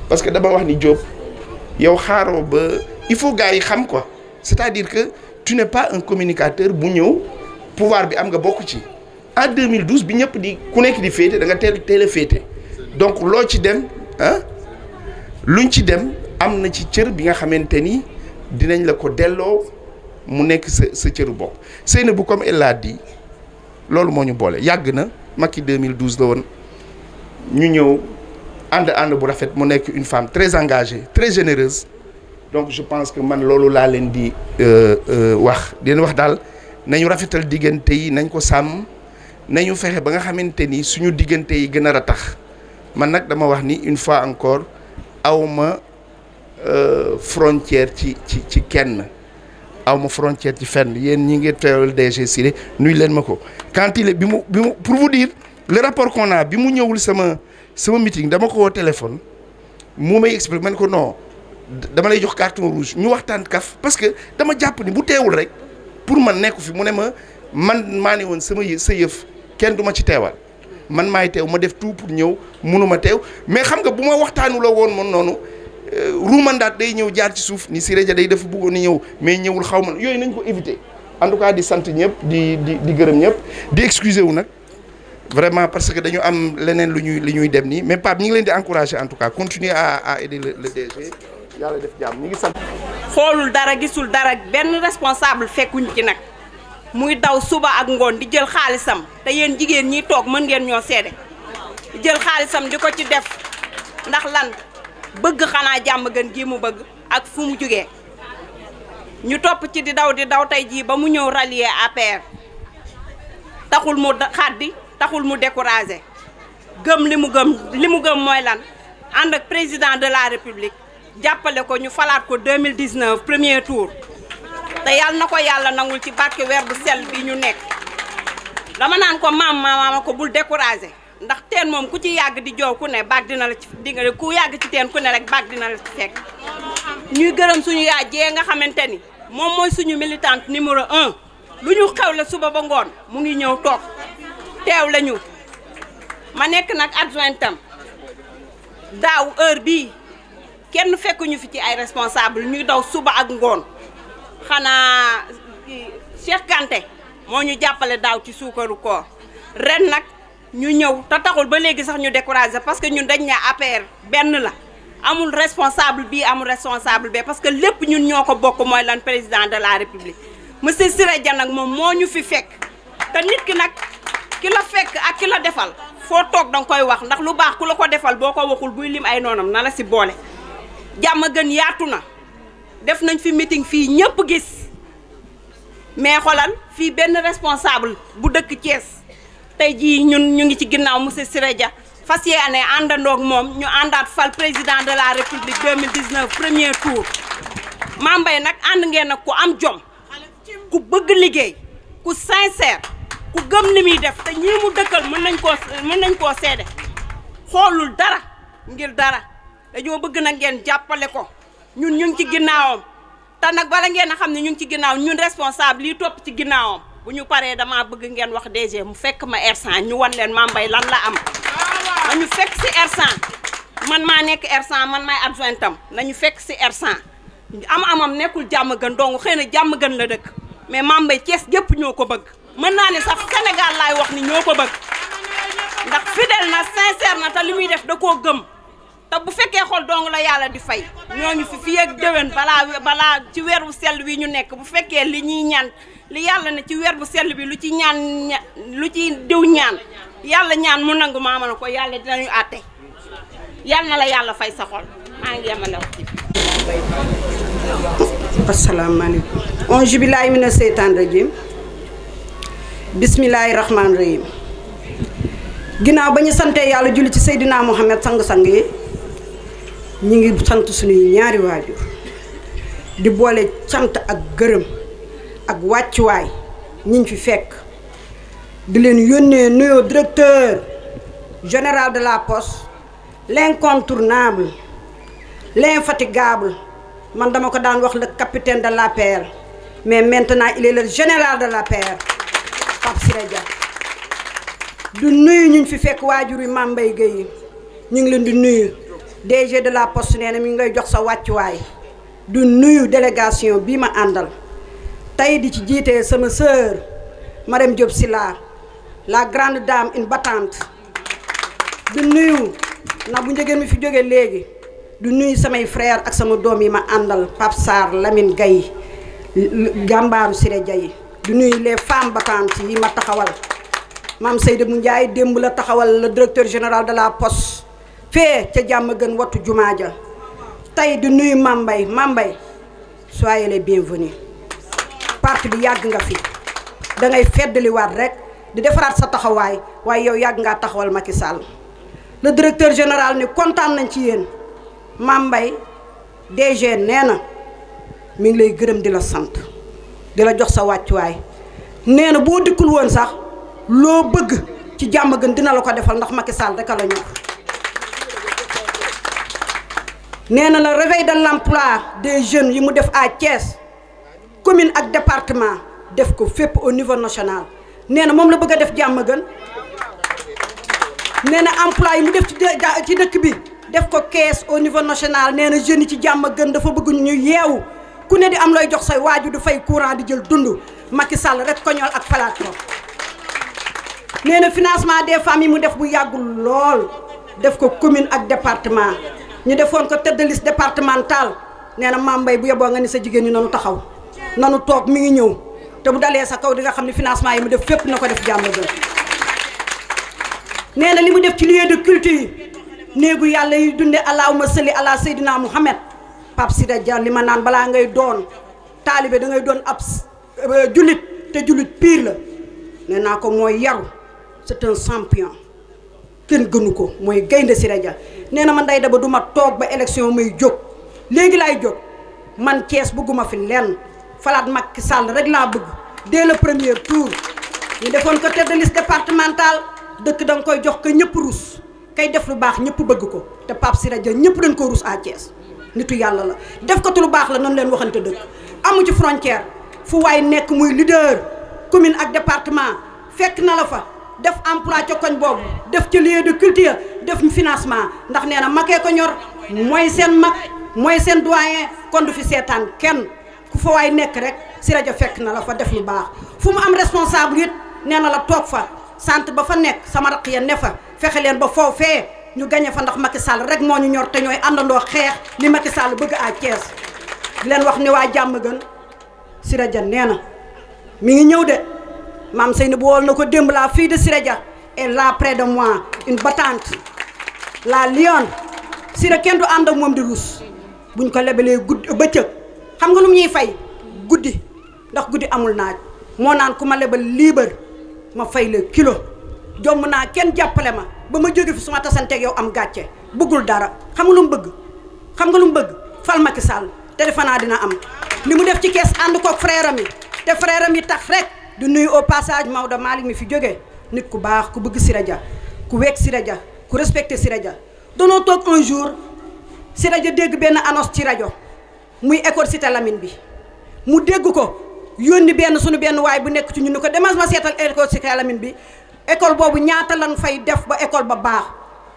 parce que dama wax ni Diop yow xaaroo ba il faut gars yi xam quoi c'est-à-dire que tu n'es pas un communicateur bu ñëw pouvoir bi am nga bokk ci en 2012 bi ñëpp di ku nekk di féete da nga teel a féete donc loo ci dem ah luñ ci dem am na ci cër bi nga xamante ni dinañ la ko delloo mu nekk sa cëru bopp Seynabou comme elle l'a dit loolu moo ñu boole yàgg na Macky 2012 la woon ñu ñëw ànd bu rafet mu nekk une femme très engagée très généreuse donc je pense que man loolu laa leen di wax di leen wax daal nañu rafetal diggante yi nañ ko sàmm nañu fexe ba nga xamante ni suñu diggante yi gën a ratax man nag dama wax ni une fois encore awma frontière ci kenn awma frontière ci fenn yéen ñi ngi teewal DG Siré nuy leen ma ko quand il est bi mu pour vous dire le rapport qu'on a bi mu ñëwul sama meeting dama ko woo téléphone mu may expliquer man ko non dama lay jox carton rouge ñu waxtaan kaf parce que dama jàpp ni bu teewul rek pour man nekku fi mu ne man maa ne woon sa yëf kenn du ma ci teewal man maay teew ma def tout pour ñëw mënuma teew mais xam nga bu ma waxtaanu la woon man noonu ruumandaat day ñëw jaar ci suuf ni Siré Dia day dafa bëggoon ni ñëw mais ñëwul xaw ma yooyu nañ ko éviter en tout cas di sant ñëpp di gërëm ñëpp di excuser wu nag vraiment parce que dañu am leneen lu ñuy dem nii mais Pape ñi ngi leen di encourager en tout cas continuer à aider le DG yàlla def jàmm ñi ngi sant. xoolul dara gisul dara benn responsable fekkuñ ci nag muy daw suba ak ngoon di jël xaalisam te yéen jigéen ñi toog mën ngeen ñoo seede di jël xaalisam di ko ci def ndax lan bëgg xanaa jàmm gën gi mu bëgg ak fu mu jógee ñu topp ci di daw tey jii ba mu ñëw rallier APR taxul mu xaddi taxul mu découragé gëm li mu gëm mooy lan ànd ak président de la république jàppale ko ñu falaat ko 2019 premier tour te yàlla na ko yàlla nangul ci barke weer bu sell bi ñu nekk dama naan ko maama ko bul découragé ndax teen moom ku ci yàgg di joow ku ne baag dina la ci ku yàgg ci teen ku ne rek baag dina la ci fekk ñuy gërëm suñu yaay jee nga xamante ni moom mooy suñu militante numéro 1 lu ñu xewle suba ba ngoon mu ngi ñëw toog teew la ñu ma nekk nag adjointam daaw heure bii kenn fekkuñu fi ci ay responsable ñuy daw suba ak ngoon xanaa Cheikh Kanté moo ñu jàppale daaw ci suukaru koor ren nag ñu ñëw te taxul ba léegi sax ñu découragé parce que ñun dañ ne APR benn la amul responsable bii amul responsable bee parce que lépp ñun ñoo ko bokk mooy lan président de la république monsieur Siré Dia nag moom moo ñu fi fekk te nit ki nag ki la fekk ak ki la defal foo toog danga koy wax ndax lu baax ku la ko defal boo ko waxul buy lim ay noonam na la si boole jàmm gën yaatu na def nañ fi meeting fii ñëpp gis mais xoolal fii benn responsable bu dëkk Thiès tey jii ñun ñu ngi ci ginnaaw monsieur Siré Dia fas yéene àndandoog moom ñu àndaat fal président de la république 2019 premier tour Mame Mbaye nag ànd ngeen nag ku am jom ku bëgg liggéey ku sincère ku gëm li muy def te ñii mu dëkkal mën nañ koo seede xoolul dara ngir dara dañoo bëgg nag ngeen jàppale ko ñun ñu ngi ci ginnaawam te nag bala ngeen a xam ne ñu ngi ci ginnaaw ñun responsable yi topp ci ginnaawam bu ñu paree dama bëgg ngeen wax DG mu fekk ma R100 ñu wan leen Mame Mbaye lan la am nañu fekk si R100 man maa nekk R100 man maay adjointam nañu fekk si R100 amam nekkul jàmm gën donc xëy na jàmm gën la dëkk mais Mame Mbaye Thiès gépp ñoo ko bëgg mën naa ne sax Sénégal laay wax ni ñoo ko bëgg ndax fidèle na sincère na te li muy def da koo gëm te bu fekkee xol dong la yàlla di fay ñooñu fi ak déwén balaa ci weer bu sell wi ñu nekk bu fekkee li ñuy ñaan li yàlla ne ci weer bu sell bi lu ci diw ñaan yàlla ñaan mu nangu maama na ko yàlla dinañu àtte yàlla na la yàlla fay sa xol maa ngi yemale wax ci asalaamaaleykum onge billahi mina seytaan rajim bismillahi rahmaani rahim ginnaaw ba ñu santee yàlla julli ci Seydina Mohamed sang-sang yi ñu ngi sant suñuy ñaari waajur di boole cant ak gërëm ak wàccuwaay ñiñ fi fekk di leen yónnee nuyoo directeur général de la poste l'incontournable l'infatigable man dama ko daan wax le capitaine de l'APR mais maintenant il est le général de l'APR Pape Siré Dia du nuyu ñu fi fekk waajur yi Mame Mbaye Guèye ñu ngi leen di nuyu DG de la poste nee na mi ngi lay jox sa wàccuwaay du nuyu délégation bii ma àndal tey di ci jiitee sama sœur Marème Diop Sylla la grande dame une battante du nuyu na bu njëgeen mi fi jóge léegi du nuyu samay frère ak sama doom yi ma àndal Pape Sarr Lamine Gaye jàmbaaru Siré Dia yi du nuyu les femmes battantes yi ma taxawal Mame Seydou Ndiaye démb la taxawal le directeur général de la poste fee ca jàmm gën wattu jumaa ja tey di nuyu Mame Mbaye Mame Mbaye soyez les bienvenus parti bi yàgg nga fi da ngay feddaliwaat rek di defaraat sa taxawaay waaye yow yàgg ngaa taxawal Macky Sall le directeur général ni kontaan nañ ci yéen Mame Mbaye DG nee na mi ngi lay gërëm di la sant di la jox sa wàccuwaay nee na boo dikkul woon sax loo bëgg ci jàmm gën dina la ko defal ndax Macky Sall rek a la ñor nee na le réveil de l'emploi des jeunes yi mu def à Thiès commune ak département def ko fépp au niveau national nee na moom la bëgg a def jàmm gën nee na emploi yi mu def ci dëkk bi def ko kees au niveau national nee na jeunes yi ci jàmm gën dafa bëgg ñu yeewu ku ne di am looy jox say waaju du fay courant di jël dund Macky Sall rek ko ñool ak falaat ko nee na financement des femmes yi mu def bu yàggul lool def ko commune ak département ñu defoon ko tête de liste départementale nee na Mame Mbaye bu yeboo nga ni sa jigéen ñi nanu taxaw nanu toog mi ngi ñëw te bu dalee sa kaw di nga xam ne financement yi mu def fépp na ko def jàmm gën nee na li mu def ci lieu de culte yi néegu yàlla yi dunde allahumma salli ala Seydina Mouhamed Pape Siré Dia li ma naan balaa ngay doon taalibe da ngay doon ab jullit te jullit pire la nee naa ko mooy yaru c'est un champion kenn gënu ko mooy gaynde Siré Dia nee na man day daba du ma toog ba élection may jóg léegi laay jóg man Thiès bëgguma fi lenn falaat Macky Sall rek laa bëgg dès le premier tour ñu defoon ko tête de liste départementale dëkk da nga koy jox ko ñëpp rus kay def lu baax ñëpp bëgg ko te Pape Siré Dia ñëpp dañ ko rus à Thiès nitu yàlla la def ko tu lu baax la noonu leen waxante dëkk amu ci frontière fu waay nekk muy leader commune ak département fekk na la fa def emploi ca koñ boobu def ci lieu de culture def financement ndax nee na makee ko ñor mooy seen mag mooy seen doyen kon du fi seetaan kenn ku fa waay nekk rek Siré Dia fekk na la fa def lu baax fu mu am responsable it nee na la toog fa sant ba fa nekk sama raq ya ne fa fexe leen ba foofee ñu gañe fa ndax Macky Sall rek moo ñu ñor te ñooy àndandoo xeex li Macky Sall bëgg à Thiès di leen wax ni waa jàmm gën Siré Dia nee na mi ngi ñëw de maam Seynabou wool na ko démb la fille de Siré Dia est là près de moi une battante la lionne Siré kenn du ànd ak moom di rus buñ ko lebalee guddi bëccëg xam nga lu mu ñuy fay guddi ndax guddi amul naaj moo naan ku ma lebal liibar ma fay la kilo jomm naa kenn jàppale ma ba ma jóge fi suma tasanteeg yow am gàcce bëggul dara xam nga lu mu bëgg xam nga lu mu bëgg fal Macky Sall te defe naa dina am li mu def ci kees ànd koog frère am yi te frère am yi tax rek du nuyu au passage Maodo Malick mi fi jógee nit ku baax ku bëgg Siré Dia ku wekk Siré Dia ku respecté Siré Dia danoo toog un jour Siré Dia dégg benn annonce ci rajo muy école Cité Lamine bi mu dégg ko yónni benn suñu benn waay bu nekk ci ñu ni ko demal ma seetal école Cité Lamine bi école boobu ñaata lan fay def ba école ba baax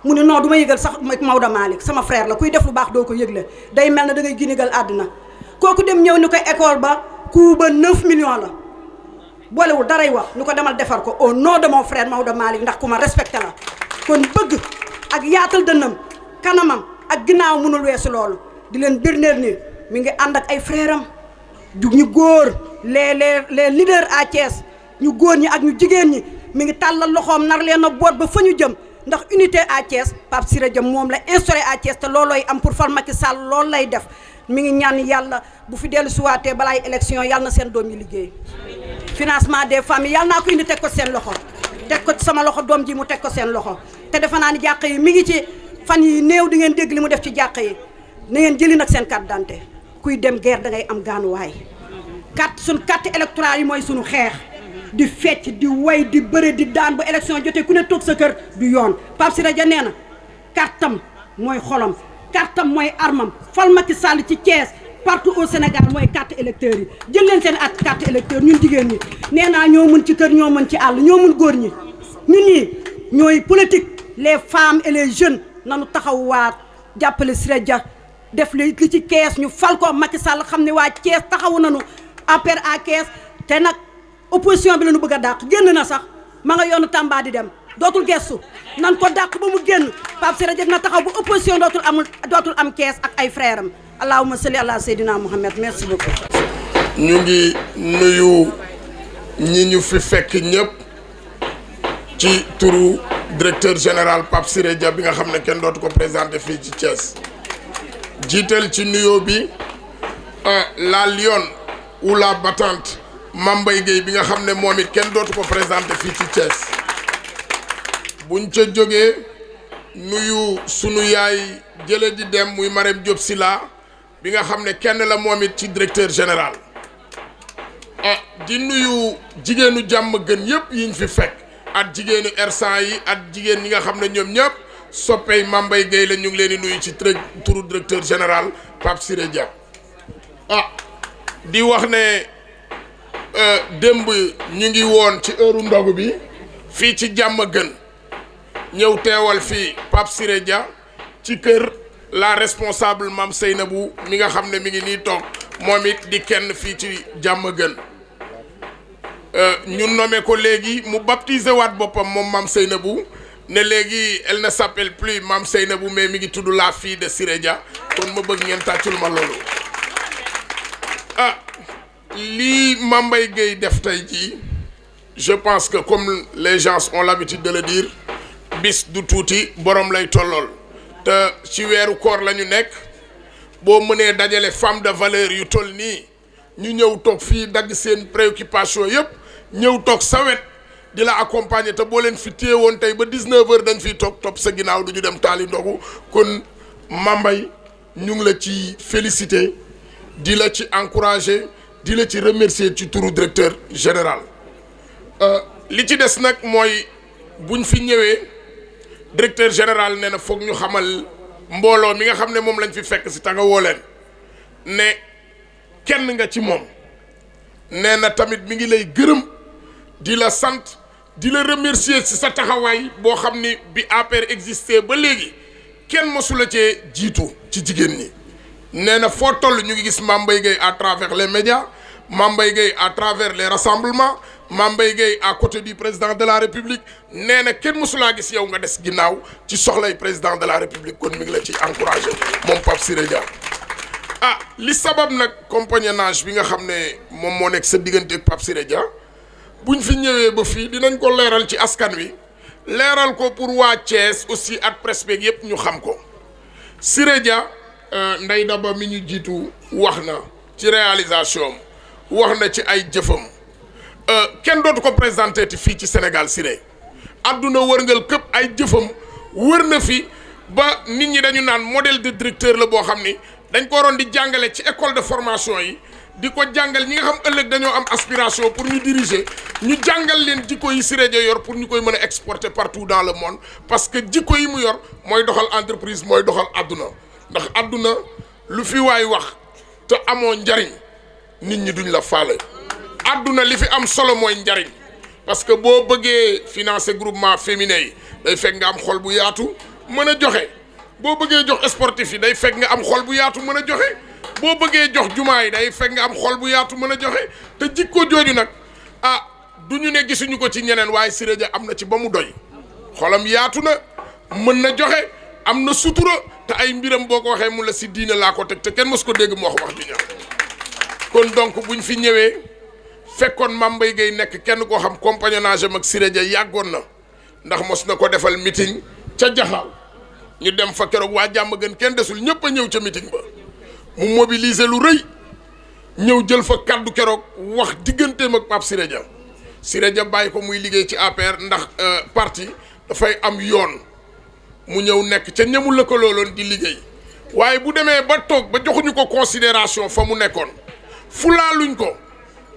mu ne non du ma yëgal sax Maodo Malick sama frère la kuy def lu baax doo ko yëgle day mel na da ngay ginigal àdduna kooku dem ñëw ni ko école ba coût ba 9 millions la boolewul daray wax ñu ko demal defar ko au nom de mon frère Maodo Malick ndax ku ma respecté la kon bëgg ak yaatal dënnam kanamam ak ginnaaw mënul weesu loolu di leen birneel ni mi ngi ànd ak ay frère am ñu góor les leaders à Thiès ñu góor ñi ak ñu jigéen ñi mi ngi tàllal loxoom nar leen a boot ba fa ñu jëm ndax unité à Thiès Pape Siré Dia moom la instauré à Thiès te loolooy am pour fal Macky Sall loolu lay def mi ngi ñaan yàlla bu fi dellu suwaatee balaay élection yàlla na seen doom yi liggéey financement des familles yàlla naa ko indi teg ko seen loxo teg ko ci sama loxo doom ji mu teg ko seen loxo te defe naa ni jàq yi mi ngi ci fan yi néew di ngeen dégg li mu def ci jàq yi na ngeen jëli nag seen carte d'identité kuy dem guerre da ngay am gaanuwaay suñ carte électorale yi mooy suñu xeex di fecc di way di bëre di daan ba élection jotee ku ne toog sa kër du yoon Pape Siré Dia nee na kartam mooy xolam kartam mooy armam fal Macky Sall ci Thiès partout au Sénégal mooy carte électeur yi jël leen seen at carte électeur ñun jigéen ñi nee naa ñoo mën ci kër ñoo mën ci àll ñoo mën góor ñi ñun ñi ñooy politique les femmes et les jeunes nanu taxawaat jàppale Siré Dia def li ci Thiès ñu fal ko Macky Sall xam ne waa Thiès taxawu nañu APR à Thiès te nag opposition bi la ñu bëgg a dàq génn na sax ma nga yoonu Tamba di dem dootul gestu nan ko dàq ba mu génn Pape Siré Dia na taxaw bu opposition dootul am Thiès ak ay frère am allahumma salli ala Seydina Mohamed merci beaucoup. ñu ngi nuyu ñi ñu fi fekk ñëpp ci turu directeur général Pape Siré Dia bi nga xam ne kenn dootu ko présenté fii ci Thiès jiital ci nuyoo bi la lionne ou la battante Mame Mbaye Guèye bi nga xam ne moom it kenn dootu ko présenté fii ci Thiès buñ ca jógee nuyu sunu yaay jële di dem muy Marème Diop Sylla bi nga xam ne kenn la moom it ci directeur général di nuyu jigéenu jàmm gën yëpp yiñ fi fekk ak jigéenu R100 yi ak jigéen ñi nga xam ne ñoom ñëpp soppey Mame Mbaye Guèye la ñu ngi leen di nuyu ci turu directeur général Pape Siré Dia di wax ne démb ñu ngi woon ci heure ndogu bi fii ci jàmm gën ñëw teewal fii Pape Siré Dia ci kër la responsable Mame Seynabou mi nga xam ne mi ngi nii toog moom it di kenn fii ci jàmm gën ñu nommé ko léegi mu baptisé waat boppam moom Mame Seynabou ne léegi elle ne s'appelle plus Mame Seynabou mais mi ngi tudd la fille de Siré Dia kon ma bëgg ngeen tàccul ma loolu lii Mame Mbaye Guèye def tey jii je pense que comme les gens ont l'habitude de le dire bis du tuuti borom lay tollool te ci weeru koor la ñu nekk boo mënee dajale femme de valeur yu toll nii ñu ñëw toog fii dagg seen préoccupation yëpp ñëw toog sa wet di la accompagner te boo leen fi téye woon tey ba 19h dañ fiy toog topp sa ginnaaw du ñu dem taali ndogu kon Mame Mbaye ñu ngi la ci féliciter di la ci encourager di la ci remercier ci turu directeur général li ci des nag mooy buñ fi ñëwee directeur général nee na foog ñu xamal mbooloo mi nga xam ne moom lañ fi fekk si tanga woo leen ne kenn nga ci moom nee na tamit mi ngi lay gërëm di la sant di la remercier ci sa taxawaay boo xam ni bi APR existé ba léegi kenn mosula cee jiitu ci jigéen ñi nee na foo toll ñu ngi gis Mame Mbaye Gueye à travers les médias Mame Mbaye Gueye à travers les rassemblements Mame Mbaye Gueye à côté du président de la République nee na kenn mosulaa gis yow nga des ginnaaw ci soxlay président de la République kon mi ngi la ci encouragé moom Pape Siré Dia ah li sabab nag compagnonnage bi nga xam ne moom moo nekk sa diggante ak Pape Siré Dia buñ fi ñëwee ba fii dinañ ko leeral ci askan wi leeral ko pour waa Thiès aussi ak presse beeg yépp ñu xam ko Siré Dia Ndeye Daba mi ñu jiitu wax na ci réalisation wax na ci ay jëfam kenn dootu ko présenté ti fii ci Sénégal Siré adduna wërngal këpp ay jëfam wër na fi ba nit ñi dañu naan modèle de directeur la boo xam ni dañ ko waroon di jàngale ci école de formation yi di ko jàngal ñi nga xam ëllëg dañoo am aspiration pour ñu diriger ñu jàngal leen jikko yi Siré Dia yor pour ñu koy mën a exporter partout dans le monde parce que jikko yi mu yor mooy doxal entreprise mooy doxal adduna ndax adduna lu fi waay wax te amoo njariñ nit ñi duñ la faale adduna li fi am solo mooy njariñ parce que boo bëggee financer groupement féminin yi day fekk nga am xol bu yaatu mën a joxe boo bëggee jox sportif yi day fekk nga am xol bu yaatu mën a joxe boo bëggee jox jumaa yi day fekk nga am xol bu yaatu mën a joxe te jikko jooju nag ah du ñu ne gisuñu ko ci ñeneen waaye Siré Dia am na ci ba mu doy xolam yaatu na mën na joxe am na sutura te ay mbiram boo ko waxee mu la si diine laa ko teg te kenn mës ko dégg mu wax ju ñaaw kon donc buñ fi ñëwee fekkoon Mame Mbaye Gueye nekk kenn koo xam compagnonnage am ak Siré Dia yàggoon na ndax mos na ko defal meeting ca Jaxaaw ñu dem fa keroog waa jàmm gën kenn desul ñëpp a ñëw ca meeting ba mu mobiliser lu rëy ñëw jël fa kaddu keroog wax digganteem ak Pape Siré Dia Siré Dia bàyyi ko muy liggéey ci APR ndax parti dafay am yoon mu ñëw nekk ca ñamu lëkkalooloon di liggéey waaye bu demee ba toog ba joxuñu ko considération fa mu nekkoon fulaaluñ ko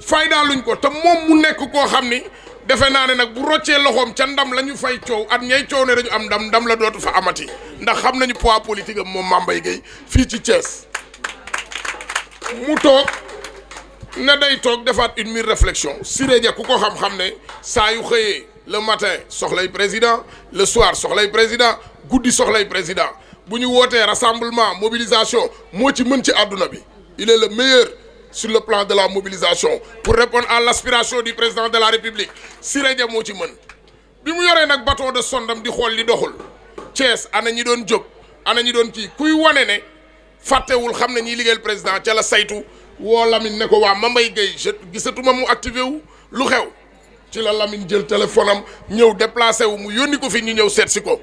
faydaaluñ ko te moom mu nekk koo xam ni defe naa ne nag bu roccee loxoom ca ndam la ñu fay coow at ñay coow ne dañu am ndam la dootu fa amati ndax xam nañu poids politique am moom Mame Mbaye Gueye fii ci Thiès mu toog ne day toog defaat une mûre réflexion Siré Dia ku ko xam-xam ne saa yu xëyee le matin soxlay président le soir soxlay président guddi soxlay président bu ñu wootee rassemblement mobilisation moo ci mën ci àdduna bi il est le meilleur sur le plan de la mobilisation pour répondre à l'aspiration du président de la République Siré Dia moo ci mën bi mu yoree nag bâton de sondam di xool li doxul Thiès ana ñi doon jóg ana ñi doon kii kuy wane ne fàttewul xam ne ñiy liggéeyal président ca la saytu woo Lamine ne ko waa Mame Mbaye Gueye je gisatuma mu activé wu lu xew ci la Lamine jël téléphone am ñëw déplacé wu mu yónni ko fi ñu ñëw seet si ko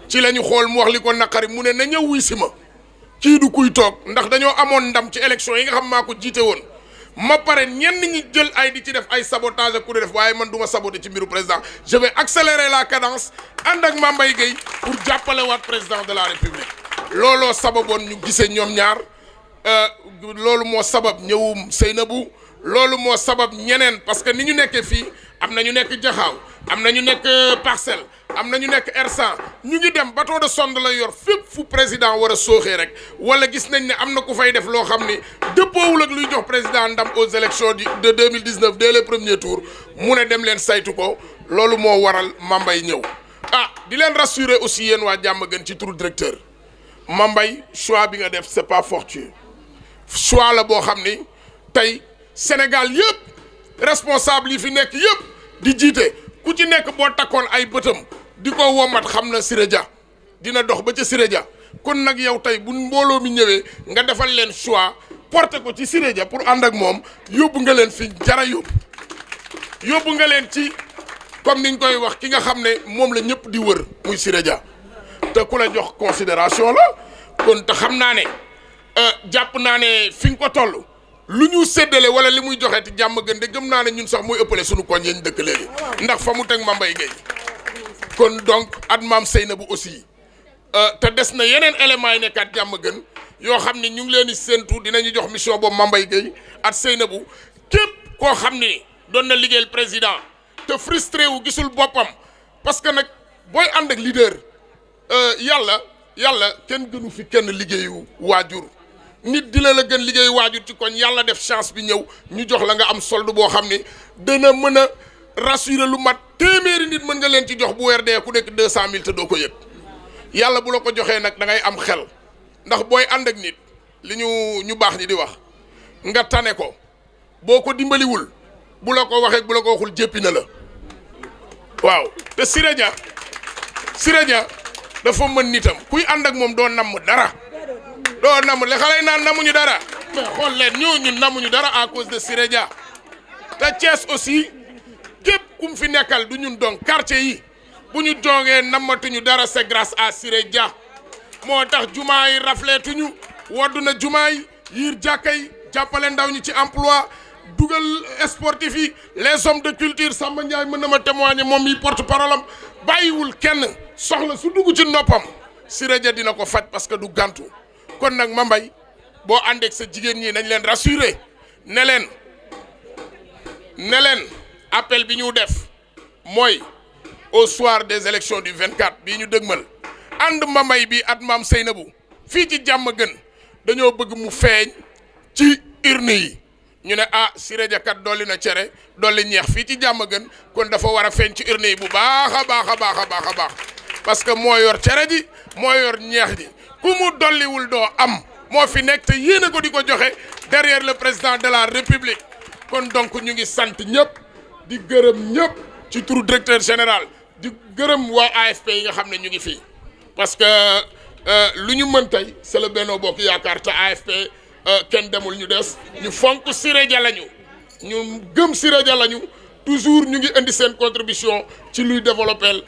ci la ñu xool mu wax li ko naqari mu ne na ñëw wuy si ma kii du kuy toog ndax dañoo amoon ndam ci élection yi nga xam maa ko jiite woon ma pare ñenn ñi jël ay di ci def ay sabotage ak ku def waaye man du ma saboté ci mbiru président je vais accélérer la cadence ànd ak Mame Mbaye Gueye pour jàppale waat président de la République looloo sababoon ñu gisee ñoom ñaar loolu moo sabab ñëwum Seynabou loolu moo sabab ñeneen parce que ni ñu nekkee fii am na ñu nekk Jaxaaw am na ñu nekk Parcelles am na ñu nekk R100 ñu ngi dem bâton de sonde la yor fépp fu président war a sooxee rek wala gis nañ ne am na ku fay def loo xam ni dëppoowul ak luy jox président ndam aux élections de 2019 dès les premiers tours mu ne dem leen saytu ko loolu moo waral Mame Mbaye ñëw ah di leen rassurer aussi yéen waa jàmm gën ci turu directeur Mame Mbaye choix bi nga def c'est pas fortuit choix la boo xam ni tey Sénégal yëpp responsable yi fi nekk yëpp di jiite ku ci nekk boo takkoon ay bëtam di ko womat xam na Siré Dia dina dox ba ca Siré Dia kon nag yow tey bu mbooloo mi ñëwee nga defal leen choix porté ko ci Siré Dia pour ànd ak moom yóbbu nga leen fi jara yóbbu nga leen ci comme niñ koy wax ki nga xam ne moom la ñëpp di wër muy Siré Dia te ku la jox considération la kon te xam naa ne jàpp naa ne fi nga ko toll lu ñu séddale wala li muy joxe te jàmm gën de gëm naa ne ñun sax muy ëppale suñu koñ yi ñu dëkk léegi ndax fa mu teg Mame Mbaye Gueye kon donc at maam Seynabou aussi te des na yeneen éléments yi nekkaat jàmm gën yoo xam ne ñu ngi leen di séentu dinañu jox mission boobu Mame Mbaye Gueye at Seynabou képp koo xam ni doon na liggéeyal président te frustré wu gisul boppam parce que nag booy ànd ak leader yàlla kenn gënu fi kenn liggéeyu waajur nit di la gën liggéeyu waajur ci koñ yàlla def chance bi ñëw ñu jox la nga am solde boo xam ni dana mën a rassurer lu mat téeméeri nit mën nga leen ci jox bu weer dee ku nekk 200 000 te doo ko yëg yàlla bu la ko joxee nag da ngay am xel ndax booy ànd ak nit li ñu baax ñi di wax nga tane ko boo ko dimbaliwul bu la ko waxee bu la ko waxul jéppi na la waaw te Siré Dia dafa mën nitam kuy ànd ak moom doo namm dara doo namm le xale yi naan namuñu dara mais xool leen ñun namuñu dara à cause de Siré Dia te Thiès aussi képp kum fi nekkal du ñun donc quartier yi bu ñu joongee nammatuñu dara c'est grâce à Siré Dia moo tax jumaa yi rafleetuñu woddu na jumaa yi yiir jàkka yi jàppale ndaw ñi ci emploi dugal sportif yi les hommes de culture Samba Ndiaye mën na ma témoigner moom mi porte parole am bàyyiwul kenn soxla su dugg ci noppam Siré Dia dina ko faj parce que du gàntu kon nag ma mbay boo àndeek sa jigéen ñi nañ leen rassurer ne leen appel bi ñu def mooy au soir des élections du 24 bii ñu dëgmal ànd Mambay bi at maam Seynabou fii ci jàmm gën dañoo bëgg mu feeñ ci urne yi ñu ne Siré Dia kat dolli na cere dolli ñeex fii ci jàmm gën kon dafa war a feeñ ci urne yi bu baax a baax parce que moo yor cere ji moo yor ñeex ji ku mu dolliwul doo am moo fi nekk te yéene ko di ko joxe derrière le président de la république kon donc ñu ngi sant ñëpp di gërëm ñëpp ci turu directeur général di gërëm waa AFP yi nga xam ne ñu ngi fii parce que lu ñu mën tey c'est le Benno Bokk Yaakaar te AFP kenn demul ñu des ñu fonk Siré Dia lañu ñu gëm Siré Dia lañu toujours ñu ngi indi seen contribution ci luy développer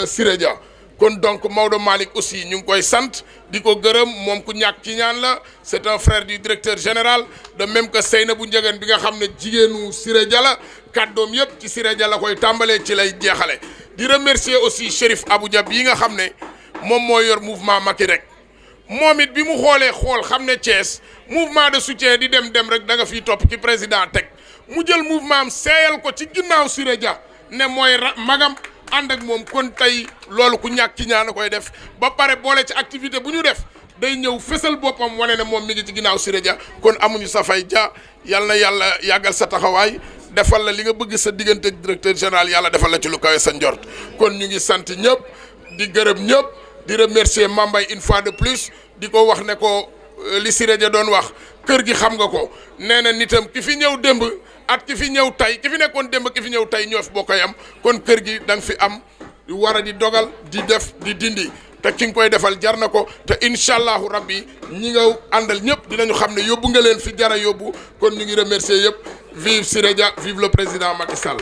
Siré Dia kon donc Maodo Malick aussi ñu ngi koy sant di ko gërëm moom ku ñàkk ci ñaan la c'est un frère du directeur général de même que Seynabou Ndiéguène bi nga xam ne jigéenu Siré Dia la kàddoom yëpp ci Siré Dia la koy tàmbalee ci lay jeexale di remercier aussi Chérif Abou Diab yi nga xam ne moom moo yor mouvement Macky rek moom it bi mu xool xam ne Thiès mouvement de soutien di dem rek da nga fiy topp ci président teg mu jël mouvement am seeyal ko ci ginnaaw Siré Dia ne mooy magam ànd ak moom kon tey loolu ku ñàkk ci ñaan a koy def ba pare boole ci activité bu ñu def day ñëw fësal boppam wane ne moom mi ngi ci ginnaaw Siré Dia kon amuñu sa fay Dia yal na yàlla yàggal sa taxawaay defal la li nga bëgg sa diggante directeur général yàlla defal la ci lu kawe sa njort kon ñu ngi sant ñëpp di gërëm ñëpp di remercier Mambay une fois de plus di ko wax ne ko li Siré Dia doon wax kër gi xam nga ko nee na nitam ki fi ñëw démb at ki fi ñëw tey ki fi nekkoon démb ki fi ñëw tey ñoo fi boo koy am kon kër gi da nga fi am war a di dogal di def di dindi te ki nga koy defal jar na ko te incha allahu rabbi ñi nga àndal ñëpp dinañu xam ne yóbbu nga leen fi jara yóbbu kon ñu ngi remercier yëpp vive Siré Dia vive le président Macky Sall.